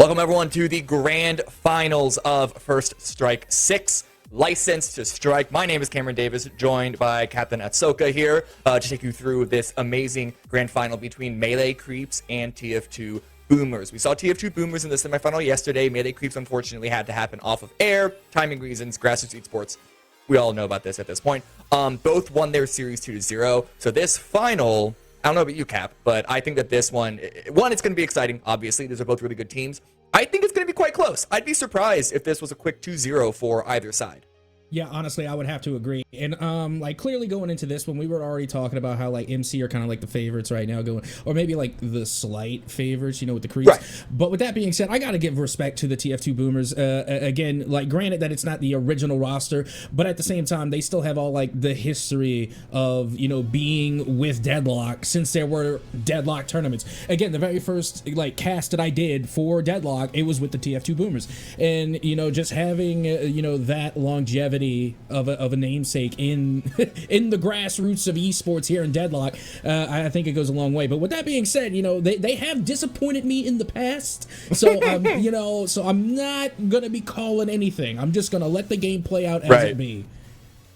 Welcome everyone to the grand finals of First Strike 6, Licensed to Strike. My name is Cameron Davis, joined by Captain Atsoca here to take you through this amazing grand final between Melee Creeps and TF2 Boomers. We saw TF2 Boomers in the semifinal yesterday. Melee Creeps unfortunately had to happen off of air, timing reasons, Grassroots Esports. We all know about this at this point. Both won their series 2-0. So this final, I don't know about you, Cap, but I think that this one, it's going to be exciting, obviously. These are both really good teams. I think it's going to be quite close. I'd be surprised if this was a quick 2-0 for either side. Yeah, honestly, I would have to agree. And like clearly going into this one, we were already talking about how like MC are kind of like the favorites right now going, or maybe like the slight favorites, you know, with the creeps. Right. But with that being said, I got to give respect to the TF2 Boomers. Again, like granted that it's not the original roster, but at the same time, they still have all like the history of, you know, being with Deadlock since there were Deadlock tournaments. Again, the very first like cast that I did for Deadlock, it was with the TF2 Boomers. And, you know, just having, you know, that longevity of a namesake in in the grassroots of esports here in Deadlock, I think it goes a long way. But with that being said, you know, they have disappointed me in the past, so you know, so I'm not gonna be calling anything. I'm just gonna let the game play out as it be.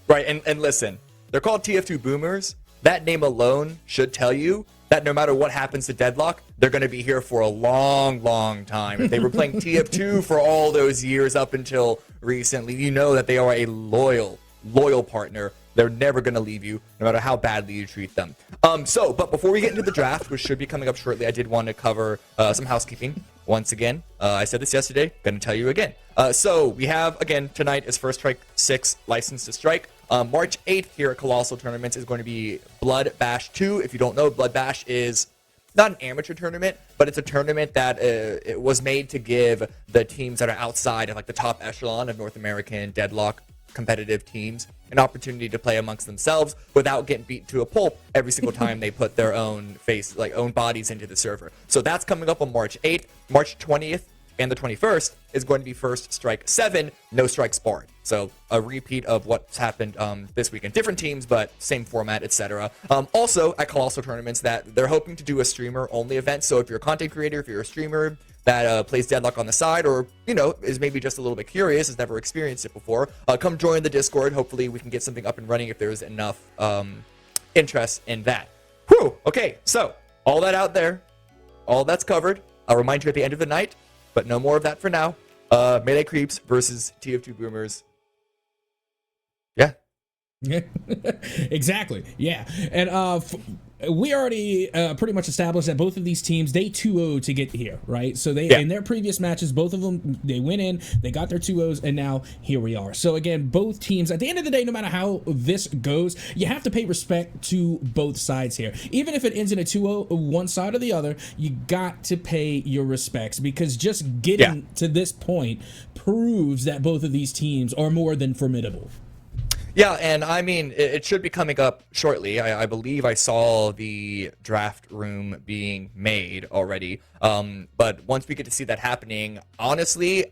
Right, and listen, they're called TF2 Boomers. That name alone should tell you that no matter what happens to Deadlock, they're going to be here for a long, long time. If they were playing TF2 for all those years up until recently, you know that they are a loyal partner. They're never going to leave you, no matter how badly you treat them. But before we get into the draft, which should be coming up shortly, I did want to cover some housekeeping. Once again, I said this yesterday, going to tell you again. So we have, again, tonight is First Strike 6, Licensed to Strike. March 8th here at Colossal Tournaments is going to be Blood Bash 2. If you don't know, Blood Bash is not an amateur tournament, but it's a tournament that it was made to give the teams that are outside of like the top echelon of North American Deadlock competitive teams an opportunity to play amongst themselves without getting beaten to a pulp every single time they put their own own bodies into the server. So that's coming up on March 8th. March 20th and the 21st is going to be First Strike 7, No Strikes Barred. So a repeat of what's happened this weekend. Different teams, but same format, etc. Also at Colossal Tournaments, that they're hoping to do a streamer-only event. So if you're a content creator, if you're a streamer that plays Deadlock on the side, or, you know, is maybe just a little bit curious, has never experienced it before, come join the Discord. Hopefully we can get something up and running if there's enough interest in that. Whew! Okay, so all that out there, all that's covered. I'll remind you at the end of the night, but no more of that for now. Melee Creeps versus TF2 Boomers. Yeah. Exactly. Yeah. And we already pretty much established that both of these teams, they 2-0 to get here, right? So they in their previous matches, both of them, they went in, they got their 2-0s, and now here we are. So again, both teams, at the end of the day, no matter how this goes, you have to pay respect to both sides here. Even if it ends in a 2-0, one side or the other, you got to pay your respects, because just getting to this point proves that both of these teams are more than formidable. Yeah, and I mean, it should be coming up shortly. I believe I saw the draft room being made already. But once we get to see that happening, honestly,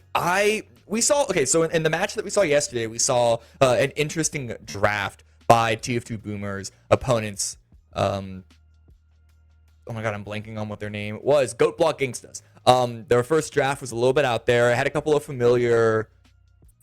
we saw, okay, so in the match that we saw yesterday, we saw an interesting draft by TF2 Boomers opponents. Oh my god, I'm blanking on what their name was. Goat Block Gangstas. Their first draft was a little bit out there. It had a couple of familiar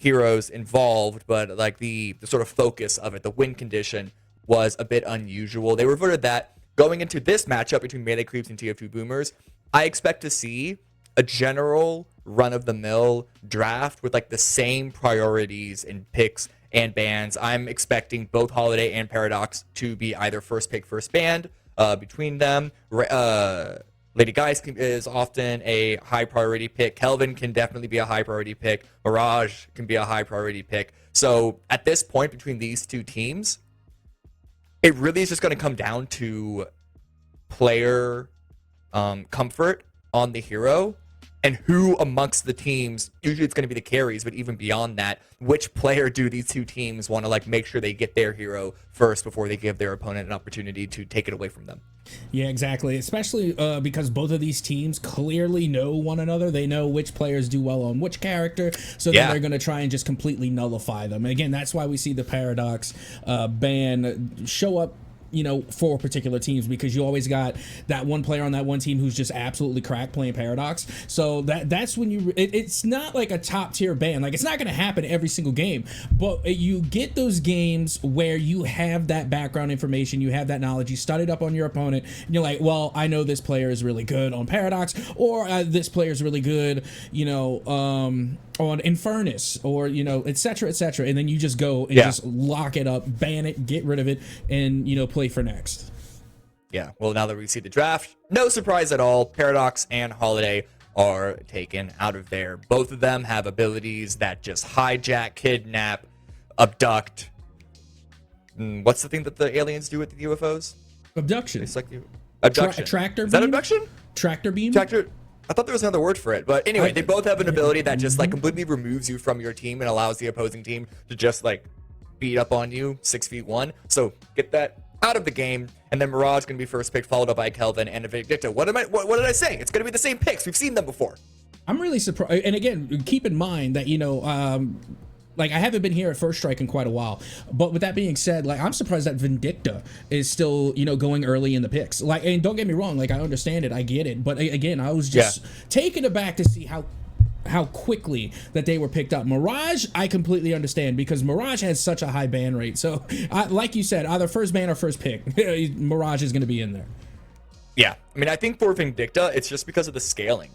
heroes involved, but like the sort of focus of it, the win condition, was a bit unusual. They reverted that. Going into this matchup between Melee Creeps and TF2 Boomers, I expect to see a general run-of-the-mill draft with like the same priorities and picks and bans. I'm expecting both Holiday and Paradox to be either first pick, first banned between them. Lady Geist is often a high priority pick. Kelvin can definitely be a high priority pick. Mirage can be a high priority pick. So at this point between these two teams, it really is just going to come down to player comfort on the hero and who amongst the teams, usually it's going to be the carries, but even beyond that, which player do these two teams want to like make sure they get their hero first before they give their opponent an opportunity to take it away from them. Yeah, exactly. Especially because both of these teams clearly know one another. They know which players do well on which character, so then they're going to try and just completely nullify them. And again, that's why we see the Paradox ban show up for particular teams, because you always got that one player on that one team who's just absolutely cracked playing Paradox. So that's when it's not like a top tier ban. Like, it's not going to happen every single game, but you get those games where you have that background information, you have that knowledge, you studied up on your opponent, and you're like, well, I know this player is really good on Paradox, or this player is really good, on Infernus, or etc., etc., and then you just go and just lock it up, ban it, get rid of it, and play for next. Yeah, well, now that we see the draft, no surprise at all, Paradox and Holiday are taken out of there. Both of them have abilities that just hijack, kidnap, abduct. What's the thing that the aliens do with the UFOs? Abduction. It's like abduction. Tractor beam? Is that abduction? Tractor beam? I thought there was another word for it, but anyway, they both have an ability that just like completely removes you from your team and allows the opposing team to just like beat up on you 6'1". So get that out of the game, and then Mirage going to be first picked, followed up by Kelvin and a Vindicta. What did I say? It's going to be the same picks. We've seen them before. I'm really surprised, and again, keep in mind that like, I haven't been here at First Strike in quite a while, but with that being said, like, I'm surprised that Vindicta is still, going early in the picks. Like, and don't get me wrong, like, I understand it, I get it, but again, I was just taken aback to see how quickly that they were picked up. Mirage, I completely understand, because Mirage has such a high ban rate. So, like you said, either first ban or first pick, Mirage is going to be in there. Yeah, I mean, I think for Vindicta, it's just because of the scaling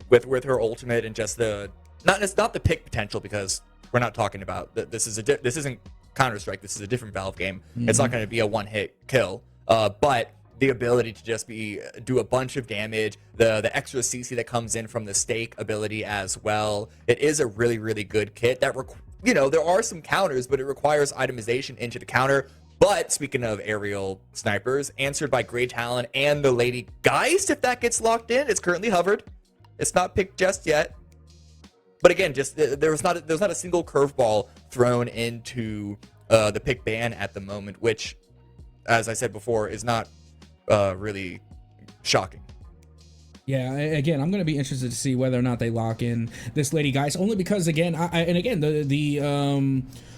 with her ultimate and just it's not the pick potential, because we're not talking about this isn't Counter-Strike. This is a different Valve game. It's not going to be a one-hit kill, but the ability to just do a bunch of damage, the extra CC that comes in from the stake ability as well. It is a really, really good kit that there are some counters, but it requires itemization into the counter. But speaking of aerial snipers, answered by Grey Talon and the Lady Geist, if that gets locked in. It's currently hovered. It's not picked just yet. But again, just there's not a single curveball thrown into the pick ban at the moment, which, as I said before, is not really shocking. Yeah, again, I'm going to be interested to see whether or not they lock in this Lady Geist, only because, again,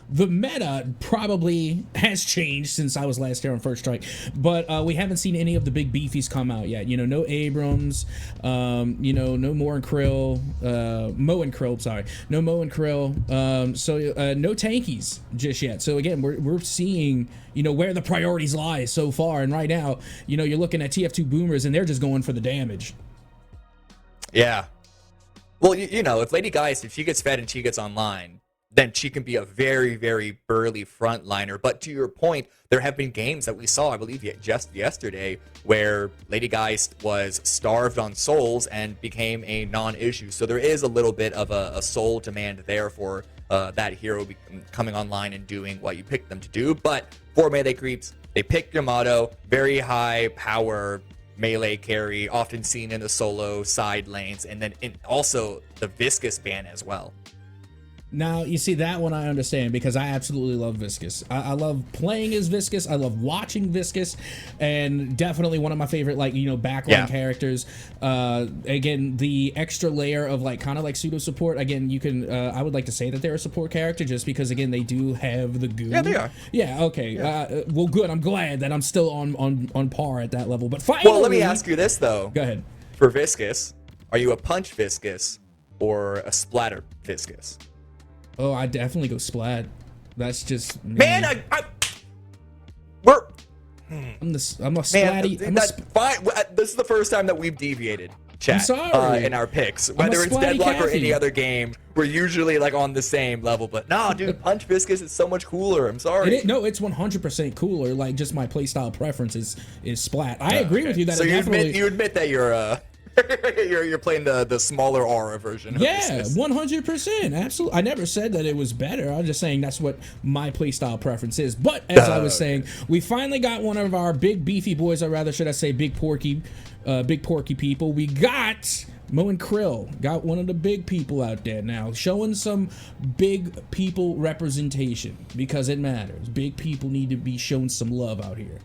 the meta probably has changed since I was last here on First Strike, but we haven't seen any of the big beefies come out yet. No Abrams, no Mo and Krill, so no tankies just yet. So again, we're seeing where the priorities lie so far, and right now you're looking at TF2 boomers, and they're just going for the damage. Yeah, well, if Lady Geist, if she gets fed and she gets online, then she can be a very, very burly frontliner. But to your point, there have been games that we saw, I believe, just yesterday, where Lady Geist was starved on souls and became a non-issue. So there is a little bit of a soul demand there for that hero coming online and doing what you picked them to do. But for melee creeps, they picked Yamato, very high power melee carry, often seen in the solo side lanes, and then also the Viscous ban as well. Now, you see, that one I understand, because I absolutely love Viscous. I love playing as Viscous. I love watching Viscous, and definitely one of my favorite, backline characters. Again, the extra layer of, kind of like pseudo support. Again, you can, I would like to say that they're a support character, just because, again, they do have the goo. Yeah, they are. Yeah, okay. Yeah. Well, good. I'm glad that I'm still on par at that level. But finally... Well, let me ask you this, though. Go ahead. For Viscous, are you a punch Viscous or a splatter Viscous? Oh, I definitely go splat. That's just me. Man, I'm a splatty. That's fine. This is the first time that we've deviated, chat. I'm sorry. In our picks, whether it's Deadlock or any other game, we're usually on the same level. But no, dude, punch Viscous is so much cooler. I'm sorry. It's 100% cooler. Just my playstyle preference is splat. I agree with you that. So you admit that you're you're playing the smaller aura version. Yeah, 100%. Absolutely. I never said that it was better. I'm just saying that's what my playstyle preference is. But as I was saying, we finally got one of our big beefy boys, or rather, should I say, big porky people. We got Mo and Krill. Got one of the big people out there now, showing some big people representation, because it matters. Big people need to be shown some love out here.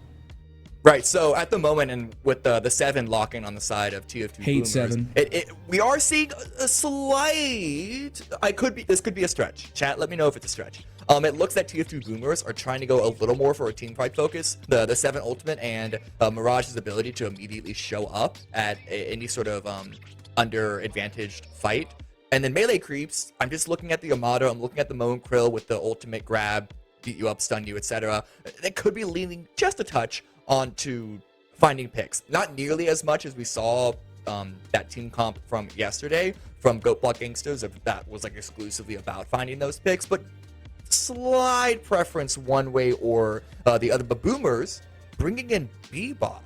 Right, so at the moment, and with the 7 locking on the side of TF2 Hate boomers, 7. We are seeing a slight. This could be a stretch. Chat, let me know if it's a stretch. It looks that TF2 Boomers are trying to go a little more for a team fight focus. The 7 ultimate and Mirage's ability to immediately show up at any sort of under advantaged fight. And then melee creeps, I'm just looking at the Yamato, I'm looking at the Moan Krill with the ultimate grab, beat you up, stun you, etc. They could be leaning just a touch onto finding picks. Not nearly as much as we saw that team comp from yesterday from Goat Block Gangsters, if that was like exclusively about finding those picks, but slight preference one way or the other. But Boomers bringing in Bebop.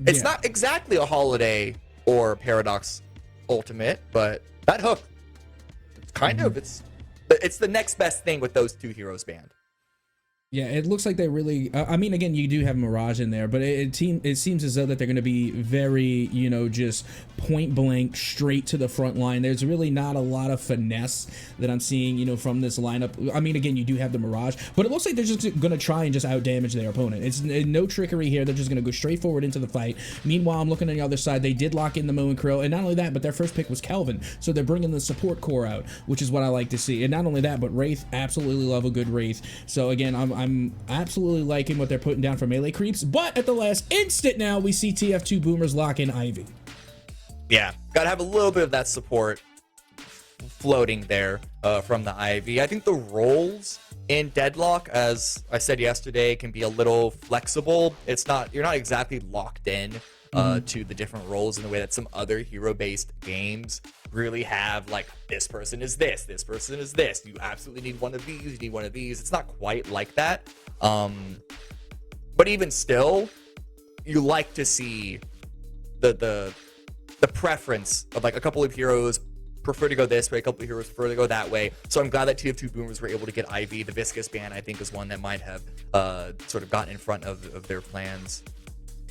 It's not exactly a Holiday or Paradox ultimate, but that hook, it's kind of it's the next best thing with those 2 heroes banned. Yeah, it looks like they really. I mean, again, you do have Mirage in there, but it seems as though that they're going to be very, just point blank, straight to the front line. There's really not a lot of finesse that I'm seeing, from this lineup. I mean, again, you do have the Mirage, but it looks like they're just going to try and just out damage their opponent. It's no trickery here. They're just going to go straight forward into the fight. Meanwhile, I'm looking on the other side. They did lock in the Mo and Krill, and not only that, but their first pick was Kelvin, so they're bringing the support core out, which is what I like to see. And not only that, but Wraith, absolutely love a good Wraith. So again, I'm absolutely liking what they're putting down for melee creeps, but at the last instant now, we see TF2 Boomers lock in Ivy. Yeah, gotta have a little bit of that support floating there from the Ivy. I think the roles in Deadlock, as I said yesterday, can be a little flexible. You're not exactly locked in to the different roles in the way that some other hero-based games really have, like, this person is this person is this. You absolutely need one of these, you need one of these. It's not quite like that. But even still, you like to see the preference of, like, a couple of heroes prefer to go this way, a couple of heroes prefer to go that way. So I'm glad that TF2 Boomers were able to get Ivy. The Viscous ban, I think, is one that might have sort of gotten in front of their plans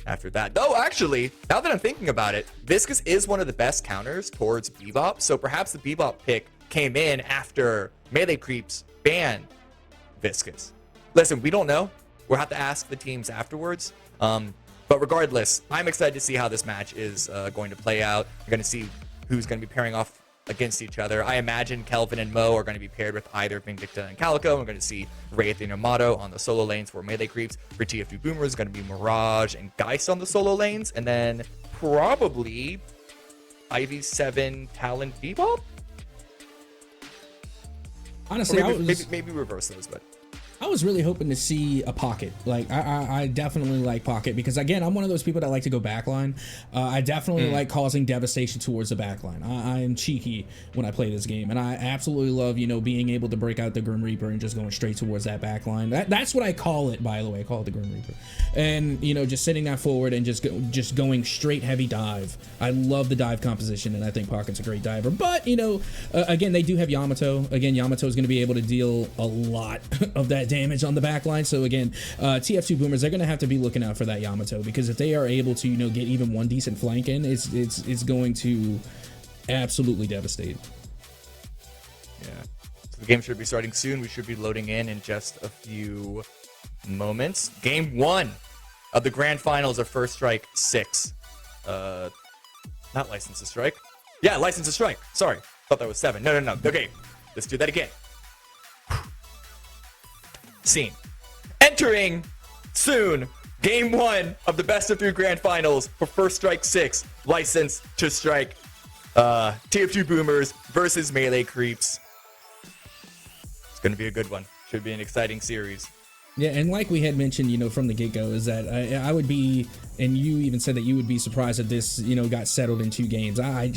after that. Though, actually, now that I'm thinking about it, Viscous is one of the best counters towards Bebop, so perhaps the Bebop pick came in after melee creeps banned Viscous. Listen, we don't know. We'll have to ask the teams afterwards. But regardless, I'm excited to see how this match is going to play out. We're going to see who's going to be pairing off against each other. I imagine Kelvin and Mo are going to be paired with either Vindicta and Calico. We're going to see Wraith and Yamato on the solo lanes for melee creeps. For TF2 Boomers, it's going to be Mirage and Geist on the solo lanes. And then probably Ivy 7, Talon, Bebop? Honestly, maybe reverse those, but I was really hoping to see a Pocket. Like, I definitely like Pocket because, again, I'm one of those people that like to go backline. I definitely like causing devastation towards the backline. I am cheeky when I play this game, and I absolutely love, being able to break out the Grim Reaper and just going straight towards that backline. That's what I call it, by the way. I call it the Grim Reaper. And, just sitting that forward and just going straight heavy dive. I love the dive composition, and I think Pocket's a great diver. But, again, they do have Yamato. Again, Yamato is going to be able to deal a lot of that damage on the back line. So again, TF2 Boomers, they're going to have to be looking out for that Yamato, because if they are able to, get even one decent flank in, it's going to absolutely devastate. Yeah. So the game should be starting soon. We should be loading in just a few moments. Game 1 of the grand finals of First Strike 6. Not License to Strike. Yeah, License to Strike. Sorry. Thought that was 7. No. Okay. Let's do that again. Scene. Entering soon, Game 1 of the best of 3 grand finals for First Strike 6, License to Strike. TF2 Boomers versus melee creeps. It's going to be a good one. Should be an exciting series. Yeah, and like we had mentioned, from the get-go, is that I would be, and you even said that you would be surprised if this, got settled in 2 games. I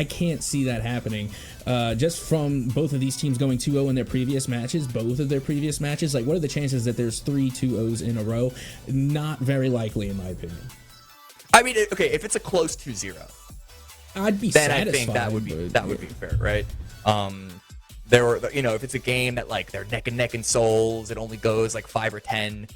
can't see that happening. Just from both of these teams going 2-0 in their previous matches, both of their previous matches, like, what are the chances that there's 3 2-0s in a row? Not very likely, in my opinion. I mean, okay, if it's a close 2-0, I'd be then satisfied. I think that would be fair, right? There were, if it's a game that, like, they're neck and neck in souls, it only goes like 5 or 10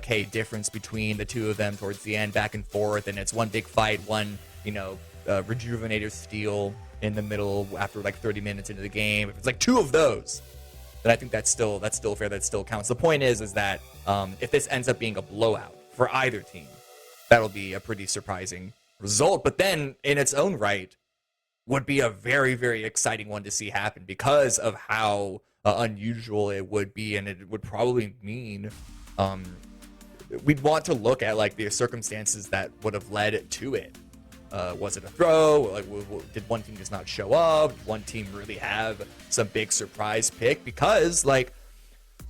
K difference between the two of them towards the end, back and forth, and it's one big fight, one, rejuvenator steal in the middle after like 30 minutes into the game. If it's like 2 of those, then I think that's still fair. That still counts. The point is that if this ends up being a blowout for either team, that'll be a pretty surprising result. But then, in its own right, would be a very, very exciting one to see happen because of how unusual it would be, and it would probably mean we'd want to look at like the circumstances that would have led to it. Was it a throw? Like, did one team just not show up? Did one team really have some big surprise pick? Because, like,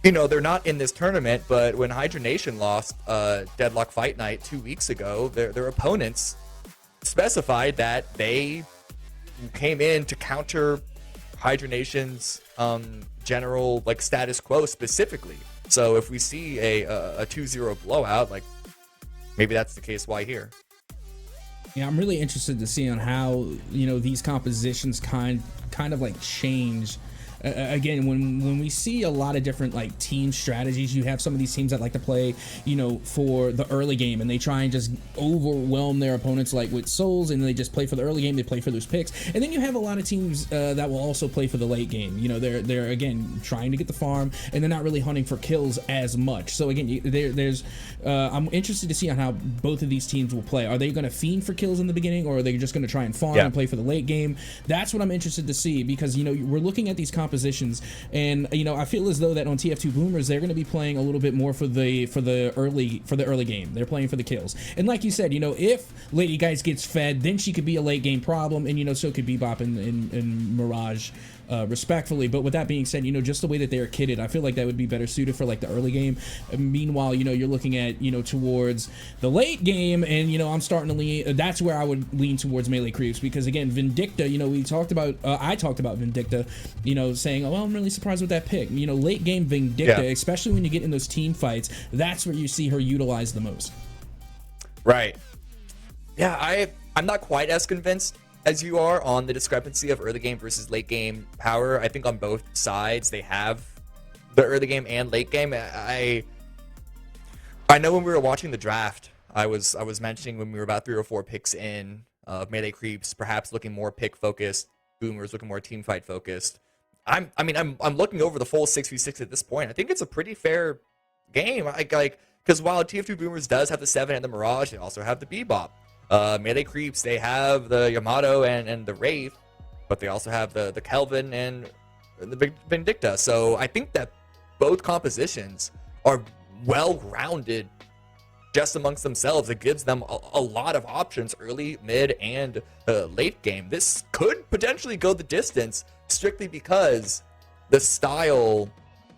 you know, they're not in this tournament, but when Hydra Nation lost Deadlock Fight Night 2 weeks ago, their opponents specified that they came in to counter Hydra Nation's general, like, status quo specifically. So if we see a 2-0 blowout, like, maybe that's the case why here. Yeah, I'm really interested to see on how, you know, these compositions kind of like change. Again, when we see a lot of different like team strategies, you have some of these teams that like to play, you know, for the early game, and they try and just overwhelm their opponents like with souls, and they just play for the early game, they play for those picks. And then you have a lot of teams that will also play for the late game. You know, they're again trying to get the farm, and they're not really hunting for kills as much. So again, I'm interested to see on how both of these teams will play. Are they going to fiend for kills in the beginning, or are they just going to try and farm and play for the late game? That's what I'm interested to see, because, you know, we're looking at these compositions, and, you know, I feel as though that on TF2 Boomers they're going to be playing a little bit more for the early game. They're playing for the kills, and like you said, you know, if Lady Geist gets fed, then she could be a late game problem, and, you know, so could Bebop and Mirage, respectfully. But with that being said, you know, just the way that they are kitted, I feel like that would be better suited for like the early game. Meanwhile, you know, you're looking at, you know, towards the late game, and, you know, I'm starting to lean, that's where I would lean towards melee creeps, because again, Vindicta, you know, I talked about Vindicta, you know, saying, oh, well, I'm really surprised with that pick. You know, late game Vindicta, especially when you get in those team fights, that's where you see her utilized the most. Right. Yeah, I'm not quite as convinced as you are on the discrepancy of early game versus late game power. I think on both sides they have the early game and late game. I know when we were watching the draft, I was mentioning when we were about 3 or 4 picks in, melee creeps perhaps looking more pick focused, boomers looking more team fight focused. I'm looking over the full 6v6 at this point. I think it's a pretty fair game. Because while TF2 Boomers does have the 7 and the Mirage, they also have the Bebop. Melee creeps, they have the Yamato and the Wraith, but they also have the Kelvin and the Vindicta. So I think that both compositions are well-rounded just amongst themselves. It gives them a lot of options early, mid, and late game. This could potentially go the distance strictly because the style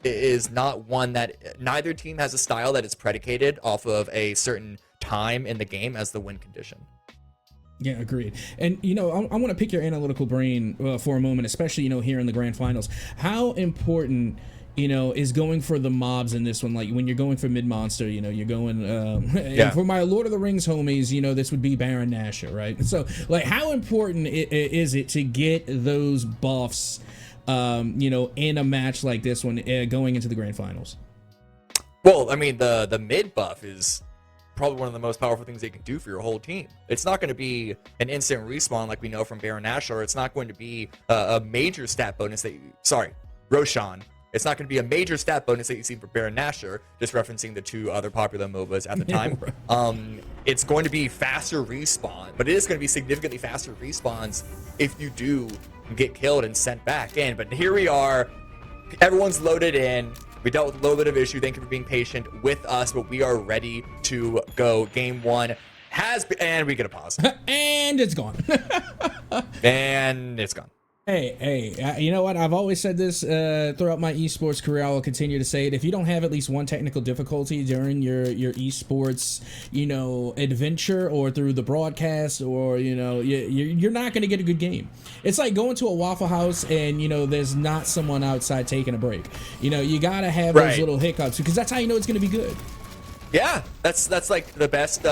is not one that neither team has a style that is predicated off of a certain time in the game as the win condition. Yeah, agreed. And, you know, I want to pick your analytical brain for a moment, especially, you know, here in the grand finals. How important, you know, is going for the mobs in this one? Like when you're going for mid monster, you know, you're going and for my Lord of the Rings homies, you know, this would be Baron Nashor, right? So like, how important is it to get those buffs, you know, in a match like this one going into the grand finals? Well, I mean, the mid buff is probably one of the most powerful things they can do for your whole team. It's not going to be an instant respawn like we know from Baron Nashor. It's not going to be a major stat bonus Roshan. It's not going to be a major stat bonus that you see for Baron Nashor, just referencing the 2 other popular MOBAs at the time. It's going to be faster respawn, but it is going to be significantly faster respawns if you do get killed and sent back in. But here we are. Everyone's loaded in. We dealt with a little bit of issue. Thank you for being patient with us, but we are ready to go. Game 1 and we get a pause. And it's gone. And it's gone. Hey, you know what? I've always said this throughout my esports career. I will continue to say it. If you don't have at least one technical difficulty during your esports, you know, adventure or through the broadcast, or, you know, you're not going to get a good game. It's like going to a Waffle House and, you know, there's not someone outside taking a break. You know, you got to have those little hiccups, because that's how you know it's going to be good. Yeah, that's like the best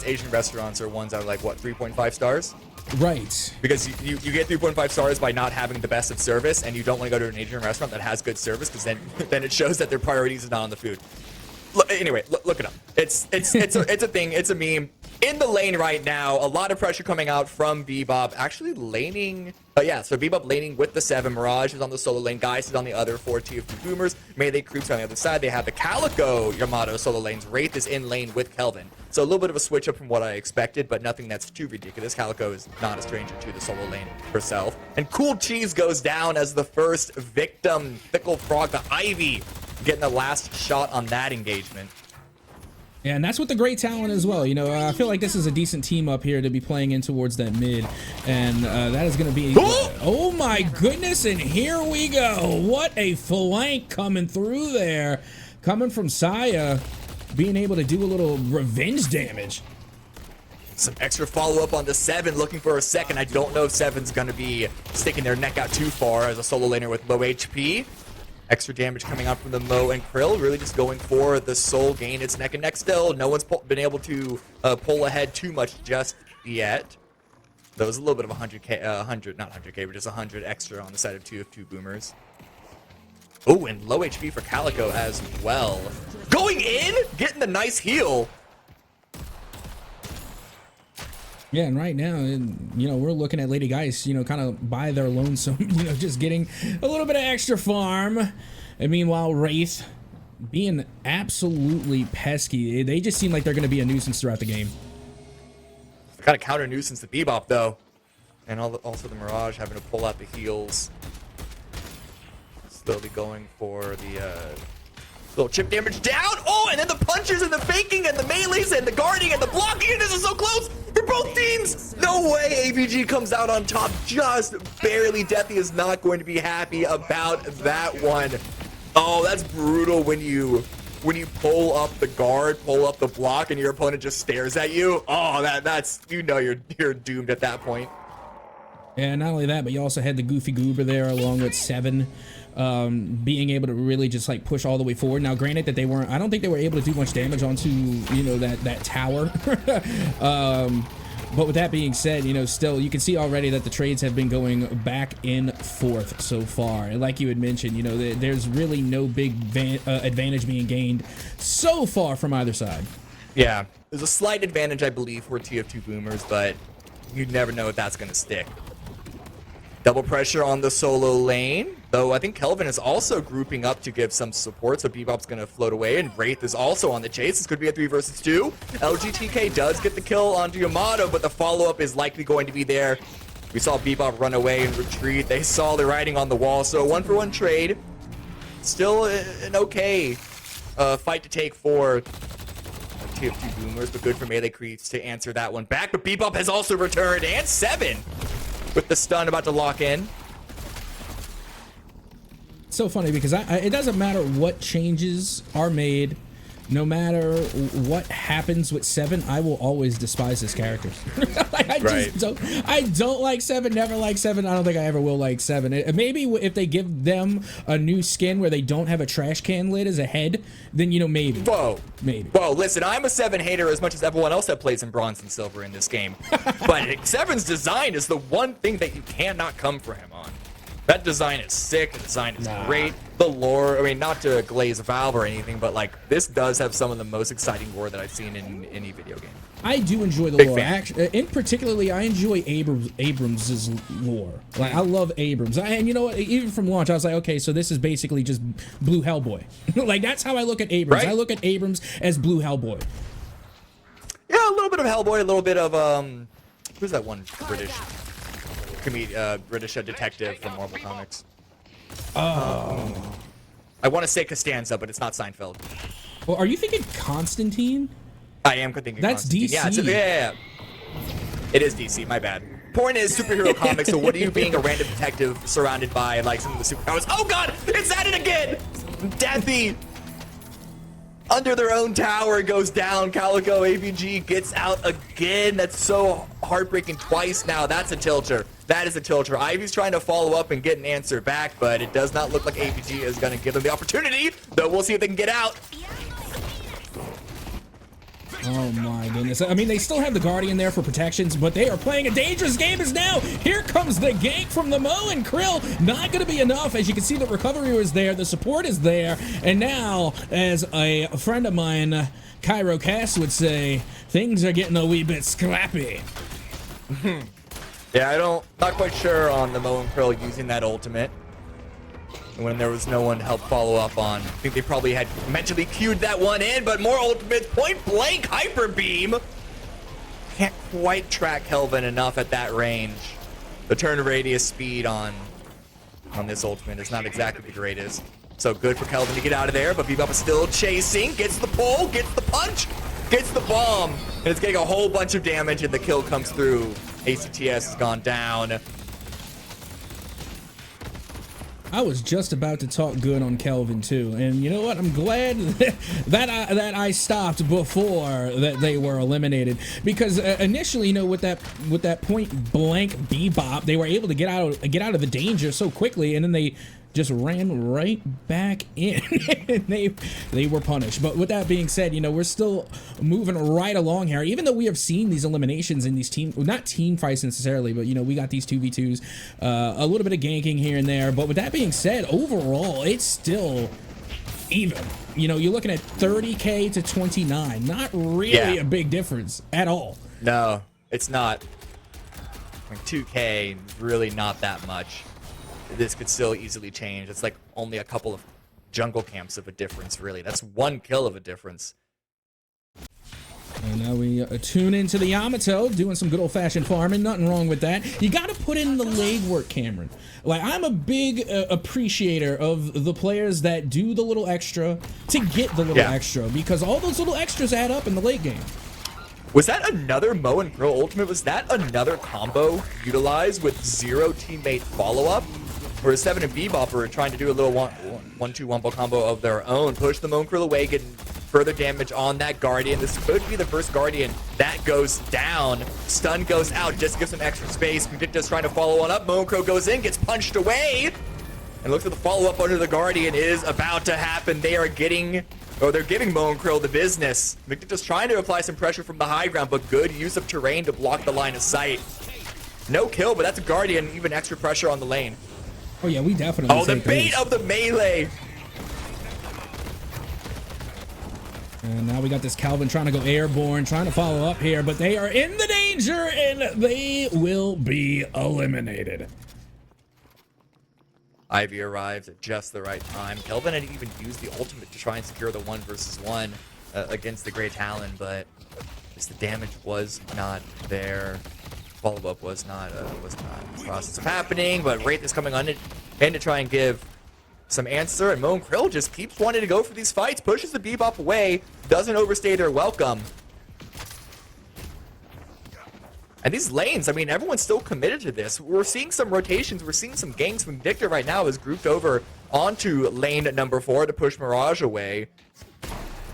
Asian restaurants are ones that are like, what, 3.5 stars? Right. Because you get 3.5 stars by not having the best of service, and you don't want to go to an Asian restaurant that has good service, because then it shows that their priorities is not on the food. Anyway, look it up. It's a thing. It's a meme. in the lane right now. A lot of pressure coming out from Bebop. Actually laning. Yeah, so Bebop laning with the 7. Mirage is on the solo lane. Geist is on the other 4 TF2 boomers. Melee creeps on the other side. They have the Calico Yamato solo lanes. Wraith is in lane with Kelvin. So a little bit of a switch up from what I expected, but nothing that's too ridiculous. Calico is not a stranger to the solo lane herself. And Cool Cheese goes down as the first victim. Fickle Frog, the Ivy, getting the last shot on that engagement. Yeah, and that's with the great talent as well. You know, I feel like this is a decent team up here to be playing in towards that mid. And that is going to be... Oh my goodness, and here we go. What a flank coming through there. Coming from Saya, being able to do a little revenge damage. Some extra follow-up on the 7, looking for a second. I don't know if 7's going to be sticking their neck out too far as a solo laner with low HP. Extra damage coming out from the Mo and Krill, really just going for the soul gain. It's neck and neck still. No one's been able to pull ahead too much just yet. There was a little bit of 100k, not 100k, but just 100 extra on the side of TF2 boomers. Oh, and low HP for Calico as well. Going in, getting the nice heal. Yeah, and right now, you know, we're looking at Lady Geist, you know, kind of by their lonesome, you know, just getting a little bit of extra farm. And meanwhile, Wraith being absolutely pesky. They just seem like they're going to be a nuisance throughout the game. Got a counter nuisance to Bebop, though. And also the Mirage having to pull out the heals. Slowly going for the little chip damage down. Oh, and then the punches and the faking and the melees and the guarding and the blocking. And this is so close for both teams. No way AVG comes out on top. Just barely. Deathy is not going to be happy about that one. Oh, that's brutal when you pull up the guard, pull up the block, and your opponent just stares at you. Oh, that's, you know, you're doomed at that point. And not only that, but you also had the Goofy Goober there along with 7. Being able to really just like push all the way forward. Now, granted that they weren't, I don't think they were able to do much damage onto, you know, that tower. But with that being said, you know, still you can see already that the trades have been going back and forth so far. And like you had mentioned, you know, there's really no big advantage being gained so far from either side. Yeah, there's a slight advantage, I believe, for TF2 boomers, but you never know if that's going to stick. Double pressure on the solo lane, though I think Kelvin is also grouping up to give some support, so Bebop's going to float away, and Wraith is also on the chase. This could be a 3 versus 2. LGTK does get the kill onto Yamato, but the follow-up is likely going to be there. We saw Bebop run away and retreat. They saw the writing on the wall, so a 1-for-1 trade. Still an okay fight to take for TF2 boomers, but good for melee creeps to answer that one back. But Bebop has also returned, and 7 with the stun about to lock in. It's so funny because it doesn't matter what changes are made, no matter what happens with 7, I will always despise his characters. Like, I don't like 7, never like 7. I don't think I ever will like 7. Maybe if they give them a new skin where they don't have a trash can lid as a head, then, you know, maybe. Maybe. Whoa, listen, I'm a 7 hater as much as everyone else that plays in bronze and silver in this game. But 7's design is the one thing that you cannot come for him on. That design is sick. The design is great. The lore, I mean, not to glaze Valve or anything, but like this does have some of the most exciting lore that I've seen in any video game. I do enjoy the lore. Actually, in particularly, I enjoy Abrams' lore. Like, I love Abrams. And you know what? Even from launch, I was like, okay, so this is basically just Blue Hellboy. Like, that's how I look at Abrams. Right? I look at Abrams as Blue Hellboy. Yeah, a little bit of Hellboy, a little bit of who's that one British detective from Marvel Comics? Oh. I want to say Costanza, but it's not Seinfeld. Well, are you thinking Constantine? I am thinking that's Constantine. DC. Yeah. It is DC, my bad. Point is superhero comics, so what are you being a random detective surrounded by like some of the superpowers? Oh god, it's at it again! Deathy! Under their own tower goes down. Calico AVG gets out again. That's so heartbreaking twice now. That's a tilter. That is a tilter. Ivy's trying to follow up and get an answer back, but it does not look like AVG is going to give them the opportunity, though we'll see if they can get out. Oh my goodness. I mean, they still have the Guardian there for protections, but they are playing a dangerous game as now. Here comes the gank from the Mo and Krill. Not going to be enough. As you can see, the recovery was there. The support is there. And now, as a friend of mine, Cairo Cass, would say, things are getting a wee bit scrappy. Yeah, not quite sure on the Mo and Krill using that ultimate when there was no one to help follow up on. I think they probably had mentally queued that one in, but more ultimates, point blank, hyper beam. Can't quite track Kelvin enough at that range. The turn radius speed on this ultimate is not exactly the greatest. So good for Kelvin to get out of there, but Bebop is still chasing, gets the pull, gets the punch, gets the bomb, and it's getting a whole bunch of damage, and the kill comes through. ACTS has gone down. I was just about to talk good on Kelvin too, and you know what? I'm glad that I stopped before that they were eliminated, because initially, you know, with that point blank Bebop, they were able to get out of the danger so quickly, and then they just ran right back in and they were punished. But with that being said, you know, we're still moving right along here, even though we have seen these eliminations in these not team fights necessarily, but you know, we got these 2v2s, a little bit of ganking here and there. But with that being said, overall it's still even. You know, you're looking at 30k to 29, not really a big difference at all. No, it's not. Like 2k, really not that much. This could still easily change. It's like only a couple of jungle camps of a difference, really. That's one kill of a difference. And now we tune into the Yamato, doing some good old-fashioned farming. Nothing wrong with that. You got to put in the legwork, Cameron. Like, I'm a big appreciator of the players that do the little extra to get the little extra, because all those little extras add up in the late game. Was that another Mo and Krill ultimate? Was that another combo utilized with zero teammate follow-up? Where Seven and Bebop are trying to do a little 1-2 wombo combo of their own, push the Mo and Krill away, getting further damage on that Guardian. This could be the first Guardian that goes down. Stun goes out, just gives some extra space. Vindicta's trying to follow on up. Mo and Krill goes in, gets punched away. And looks like the follow-up under the Guardian is about to happen. They're giving Mo and Krill the business. Vindicta's trying to apply some pressure from the high ground, but good use of terrain to block the line of sight. No kill, but that's a Guardian, even extra pressure on the lane. Oh yeah, we definitely. Oh, the bait of the melee. And now we got this Kelvin trying to go airborne, trying to follow up here, but they are in the danger and they will be eliminated. Ivy arrives at just the right time. Kelvin had even used the ultimate to try and secure the 1v1 against the Great Talon, but just the damage was not there. Follow-up was not in the process of happening, but Wraith is coming on in to try and give some answer, and Mo and Krill just keeps wanting to go for these fights, pushes the Bebop away, doesn't overstay their welcome. And these lanes, I mean, everyone's still committed to this. We're seeing some rotations, we're seeing some ganks. Vindicta right now is grouped over onto lane number 4 to push Mirage away.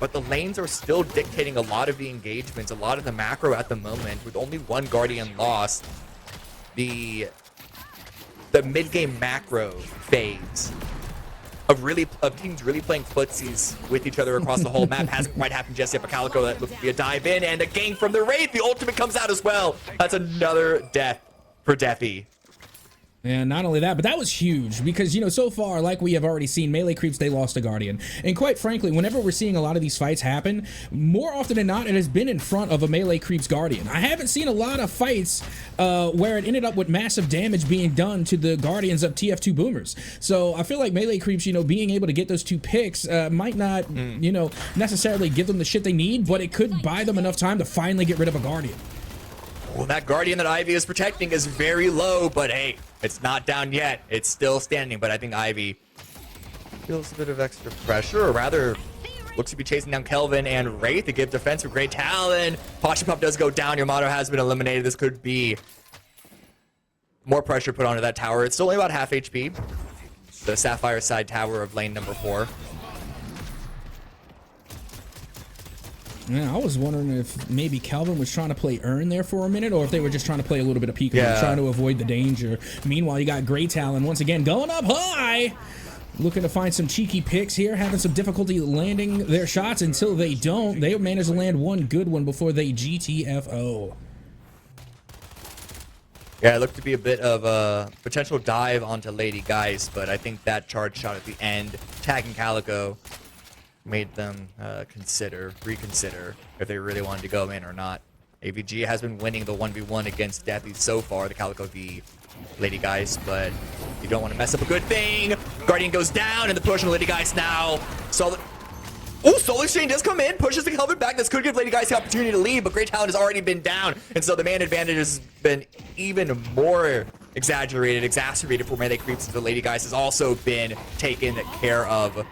But the lanes are still dictating a lot of the engagements, a lot of the macro at the moment, with only one Guardian lost. The mid-game macro phase of teams really playing footsies with each other across the whole map hasn't quite happened just yet. But Calico, that looks to be a dive in, and a gank from the Wraith. The ultimate comes out as well. That's another death for Deathy. And not only that, but that was huge because, you know, so far, like we have already seen, melee creeps, they lost a Guardian. And quite frankly, whenever we're seeing a lot of these fights happen, more often than not, it has been in front of a melee creeps Guardian. I haven't seen a lot of fights where it ended up with massive damage being done to the Guardians of TF2 boomers. So I feel like melee creeps, you know, being able to get those 2 picks might not, you know, necessarily give them the shit they need, but it could buy them enough time to finally get rid of a Guardian. Well, that Guardian that Ivy is protecting is very low, but hey, it's not down yet. It's still standing, but I think Ivy feels a bit of extra pressure, or rather looks to be chasing down Kelvin and Wraith to give defense for Great Talon. Posture Pump does go down. Yamato has been eliminated. This could be more pressure put onto that tower. It's still only about half HP. The Sapphire side tower of lane number 4. Yeah, I was wondering if maybe Kelvin was trying to play Earn there for a minute, or if they were just trying to play a little bit of peekaboo, trying to avoid the danger. Meanwhile, you got Great Talon once again going up high. looking to find some cheeky picks here, having some difficulty landing their shots until they don't. They manage to land one good one before they GTFO. Yeah, it looked to be a bit of a potential dive onto Lady Geist, but I think that charge shot at the end, tagging Calico, made them reconsider if they really wanted to go in or not. AVG has been winning the 1v1 against Deathy so far, the Calico v Lady Geist, but you don't want to mess up a good thing. Guardian goes down, and the push on Lady Geist now. Soul Exchange does come in, pushes the Kelvin back. This could give Lady Geist the opportunity to leave, but Great Talon has already been down, and so the man advantage has been even more exacerbated for melee creeps. The Lady Geist has also been taken care of.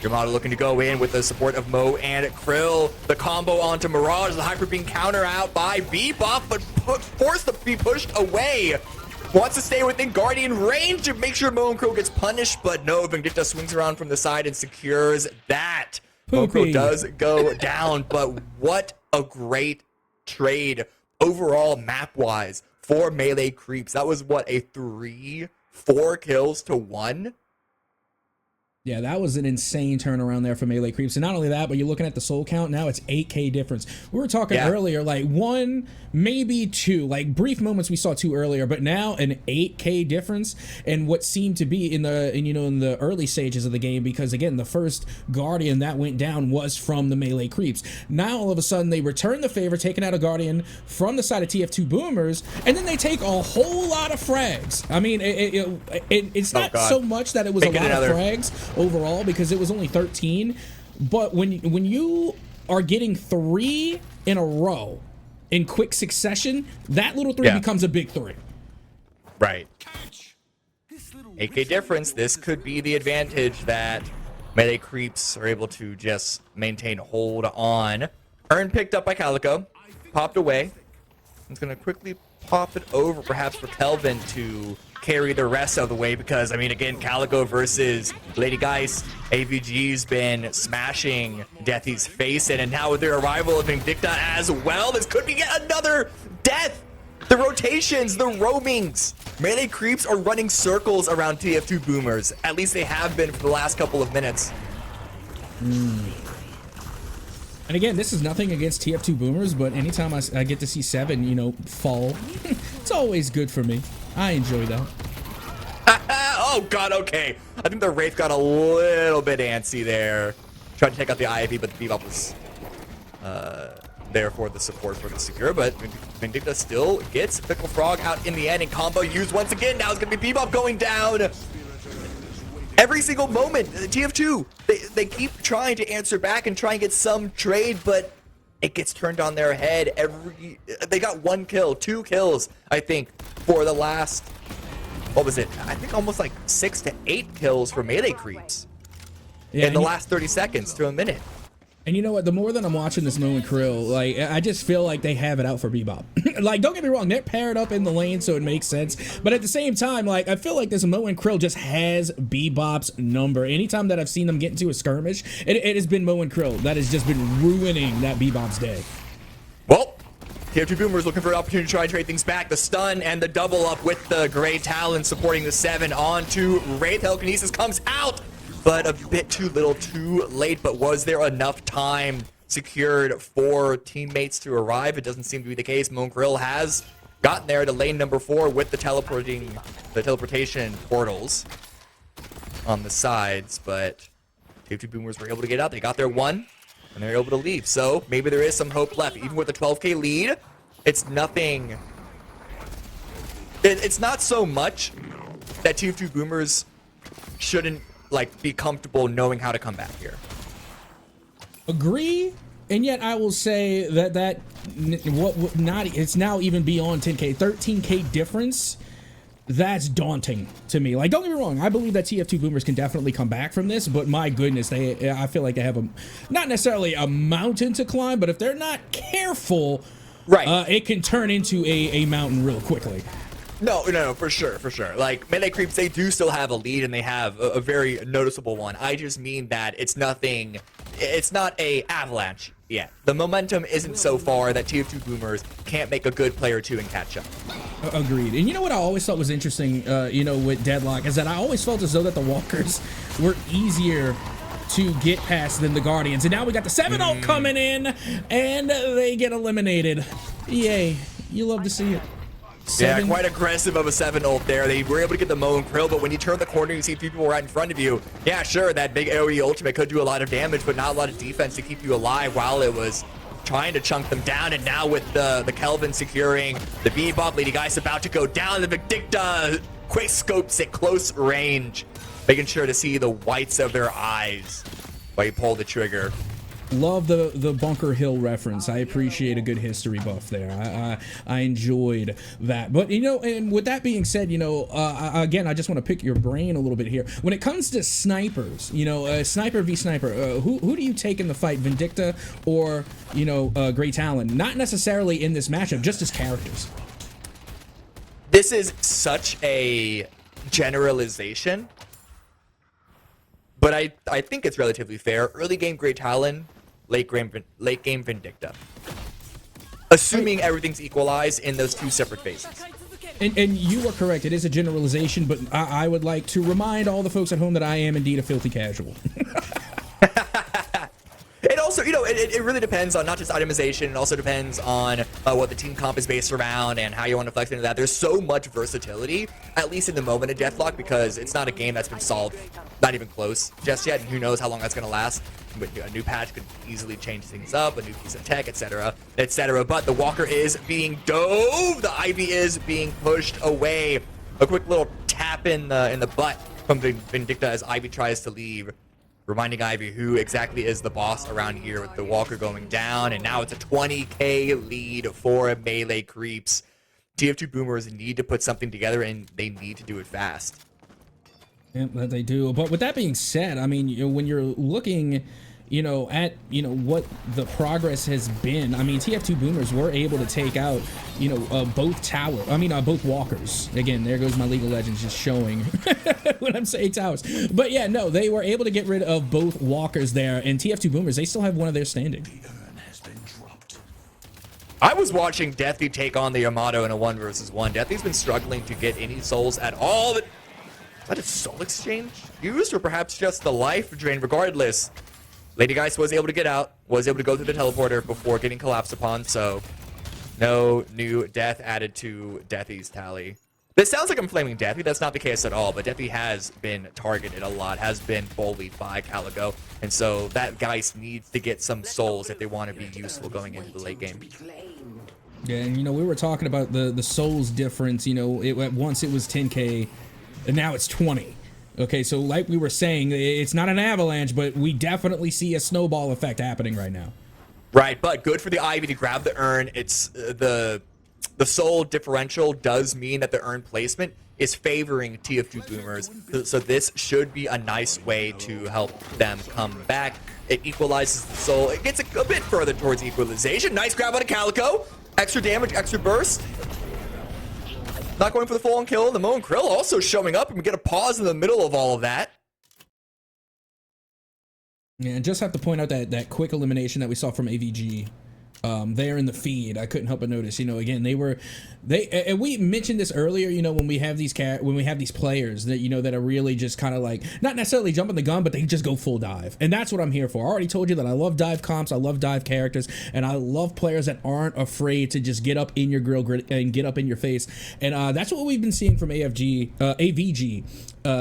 Yamato looking to go in with the support of Mo and Krill. The combo onto Mirage, the Hyper being counter out by Bebop, but forced to be pushed away. Wants to stay within Guardian range to make sure Mo and Krill gets punished, but no, Vindicta swings around from the side and secures that. Mo and Krill does go down, but what a great trade overall map-wise for melee creeps. That was, what, a 3-4 kills to 1? Yeah, that was an insane turnaround there for melee creeps. And not only that, but you're looking at the soul count, now it's 8K difference. We were talking earlier, like 1, maybe 2, like brief moments we saw 2 earlier, but now an 8K difference. And what seemed to be in the early stages of the game, because again, the first Guardian that went down was from the melee creeps. Now all of a sudden they return the favor, taking out a Guardian from the side of TF2 Boomers, and then they take a whole lot of frags. I mean, it's not so much that it was a lot of frags overall, because it was only 13, but when you are getting 3 in a row in quick succession, that little 3 becomes a big 3. Right. 8K difference. This could be the advantage that melee creeps are able to just maintain hold on. Urn picked up by Calico, popped away. It's gonna quickly pop it over, perhaps for Kelvin to carry the rest of the way, because I mean, again, Calico versus Lady Geist, AVG's been smashing Deathy's face in, and now with their arrival of Vindicta as well, this could be yet another death. The rotations, the roamings, melee creeps are running circles around TF2 Boomers. At least they have been for the last couple of minutes. And again, this is nothing against TF2 Boomers, but anytime I get to see 7, fall, it's always good for me. I enjoy that. Oh god, okay. I think the Wraith got a little bit antsy there. Tried to take out the IIV, but the Bebop was there for the support for the secure, but Vindicta still gets Pickle Frog out in the end, and combo used once again. Now it's going to be Bebop going down. Every single moment, TF2, they keep trying to answer back and try and get some trade, but it gets turned on their head. They got 1 kill, 2 kills, I think, for the last, what was it? I think almost like 6 to 8 kills for melee creeps in the last 30 seconds to a minute. And you know what? The more that I'm watching this Mo and Krill, like, I just feel like they have it out for Bebop. Like, don't get me wrong, they're paired up in the lane, so it makes sense. But at the same time, like, I feel like this Mo and Krill just has Bebop's number. Anytime that I've seen them get into a skirmish, it has been Mo and Krill that has just been ruining that Bebop's day. Well, TF2 Boomers looking for an opportunity to try and trade things back. The stun and the double up with the Great Talon supporting the 7 onto Wraith. Telekinesis comes out, but a bit too little, too late. But was there enough time secured for teammates to arrive? It doesn't seem to be the case. Mo and Krill has gotten there to lane number 4 with the teleportation portals on the sides, but TF2 Boomers were able to get out. They got their 1, and they're able to leave. So maybe there is some hope left. Even with a 12K lead, it's nothing. It's not so much that TF2 Boomers shouldn't be comfortable knowing how to come back here. Agree, and yet I will say that it's now even beyond 10K, 13K difference. That's daunting to me. Like, don't get me wrong, I believe that TF2 Boomers can definitely come back from this, but my goodness, I feel like they have not necessarily a mountain to climb, but if they're not careful, right, it can turn into a mountain real quickly. No, for sure. Like, melee creeps, they do still have a lead, and they have a very noticeable one. I just mean that it's not a avalanche yet. The momentum isn't so far that TF2 Boomers can't make a good play or two and catch up. Agreed. And you know what I always thought was interesting, you know, with Deadlock is that I always felt as though that the walkers were easier to get past than the Guardians. And now we got the 7-0 coming in, and they get eliminated. Yay. You love to see it. Yeah, quite aggressive of a 7 ult there. They were able to get the Mo and Krill, but when you turn the corner, you see people right in front of you. Yeah, sure, that big AoE ultimate could do a lot of damage, but not a lot of defense to keep you alive while it was trying to chunk them down. And now with the Kelvin securing the Bebop, Lady Geist about to go down. The Vindicta quick scopes at close range, making sure to see the whites of their eyes while you pull the trigger. Love the Bunker Hill reference. I appreciate a good history buff there. I enjoyed that. But, you know, and with that being said, you know, again, I just want to pick your brain a little bit here. When it comes to snipers, you know, sniper v sniper, who do you take in the fight, Vindicta or, you know, Great Talon? Not necessarily in this matchup, just as characters. This is such a generalization, but I think it's relatively fair. Early game Great Talon, late game Vindicta. Assuming everything's equalized in those two separate phases. And you are correct. It is a generalization, but I would like to remind all the folks at home that I am indeed a filthy casual. It also, you know, it really depends on not just itemization. It also depends on what the team comp is based around and how you want to flex into that. There's so much versatility, at least in the moment of Deadlock, because it's not a game that's been solved, not even close just yet. And who knows how long that's going to last. A new patch could easily change things up, a new piece of tech, etc., etc. But the Walker is being dove. The Ivy is being pushed away. A quick little tap in the butt from Vindicta as Ivy tries to leave, reminding Ivy who exactly is the boss around here, with the Walker going down. And now it's a 20k lead for melee creeps. TF2 Boomers need to put something together, and they need to do it fast. Yeah, that they do. But with that being said, I mean, you know, when you're looking, you know, at, you know, what the progress has been, I mean, TF2 Boomers were able to take out, you know, both walkers. Again, there goes my League of Legends just showing when I'm saying towers. But yeah, no, they were able to get rid of both walkers there, and TF2 Boomers, they still have one of their standing. I was watching Deathy take on the Yamato in a 1 versus 1. Deathy's been struggling to get any souls at all. Is that a soul exchange used, or perhaps just the life drain? Regardless, Lady Geist was able to get out, was able to go through the teleporter before getting collapsed upon, so no new death added to Deathy's tally. This sounds like I'm flaming Deathy. That's not the case at all, but Deathy has been targeted a lot, has been bullied by Calico, and so that Geist needs to get some souls if they want to be useful going into the late game. Yeah, and you know, we were talking about the souls difference. You know, once it was 10k, and now it's 20. Okay, so like we were saying, it's not an avalanche, but we definitely see a snowball effect happening right now. Right, but good for the Ivy to grab the urn. It's the soul differential does mean that the urn placement is favoring TF2 Boomers, so this should be a nice way to help them come back. It equalizes the soul. It gets a bit further towards equalization. Nice grab on a Calico. Extra damage, extra burst. Not going for the full-on kill. The Mo and Krill also showing up, and we get a pause in the middle of all of that. Yeah, and just have to point out that quick elimination that we saw from AVG there in the feed. I couldn't help but notice, you know, again, and we mentioned this earlier, you know, when we have these players that, you know, that are really just kind of like not necessarily jumping the gun, but they just go full dive, and that's what I'm here for. I already told you that I love dive comps, I love dive characters, and I love players that aren't afraid to just get up in your grill and get up in your face, and that's what we've been seeing from AVG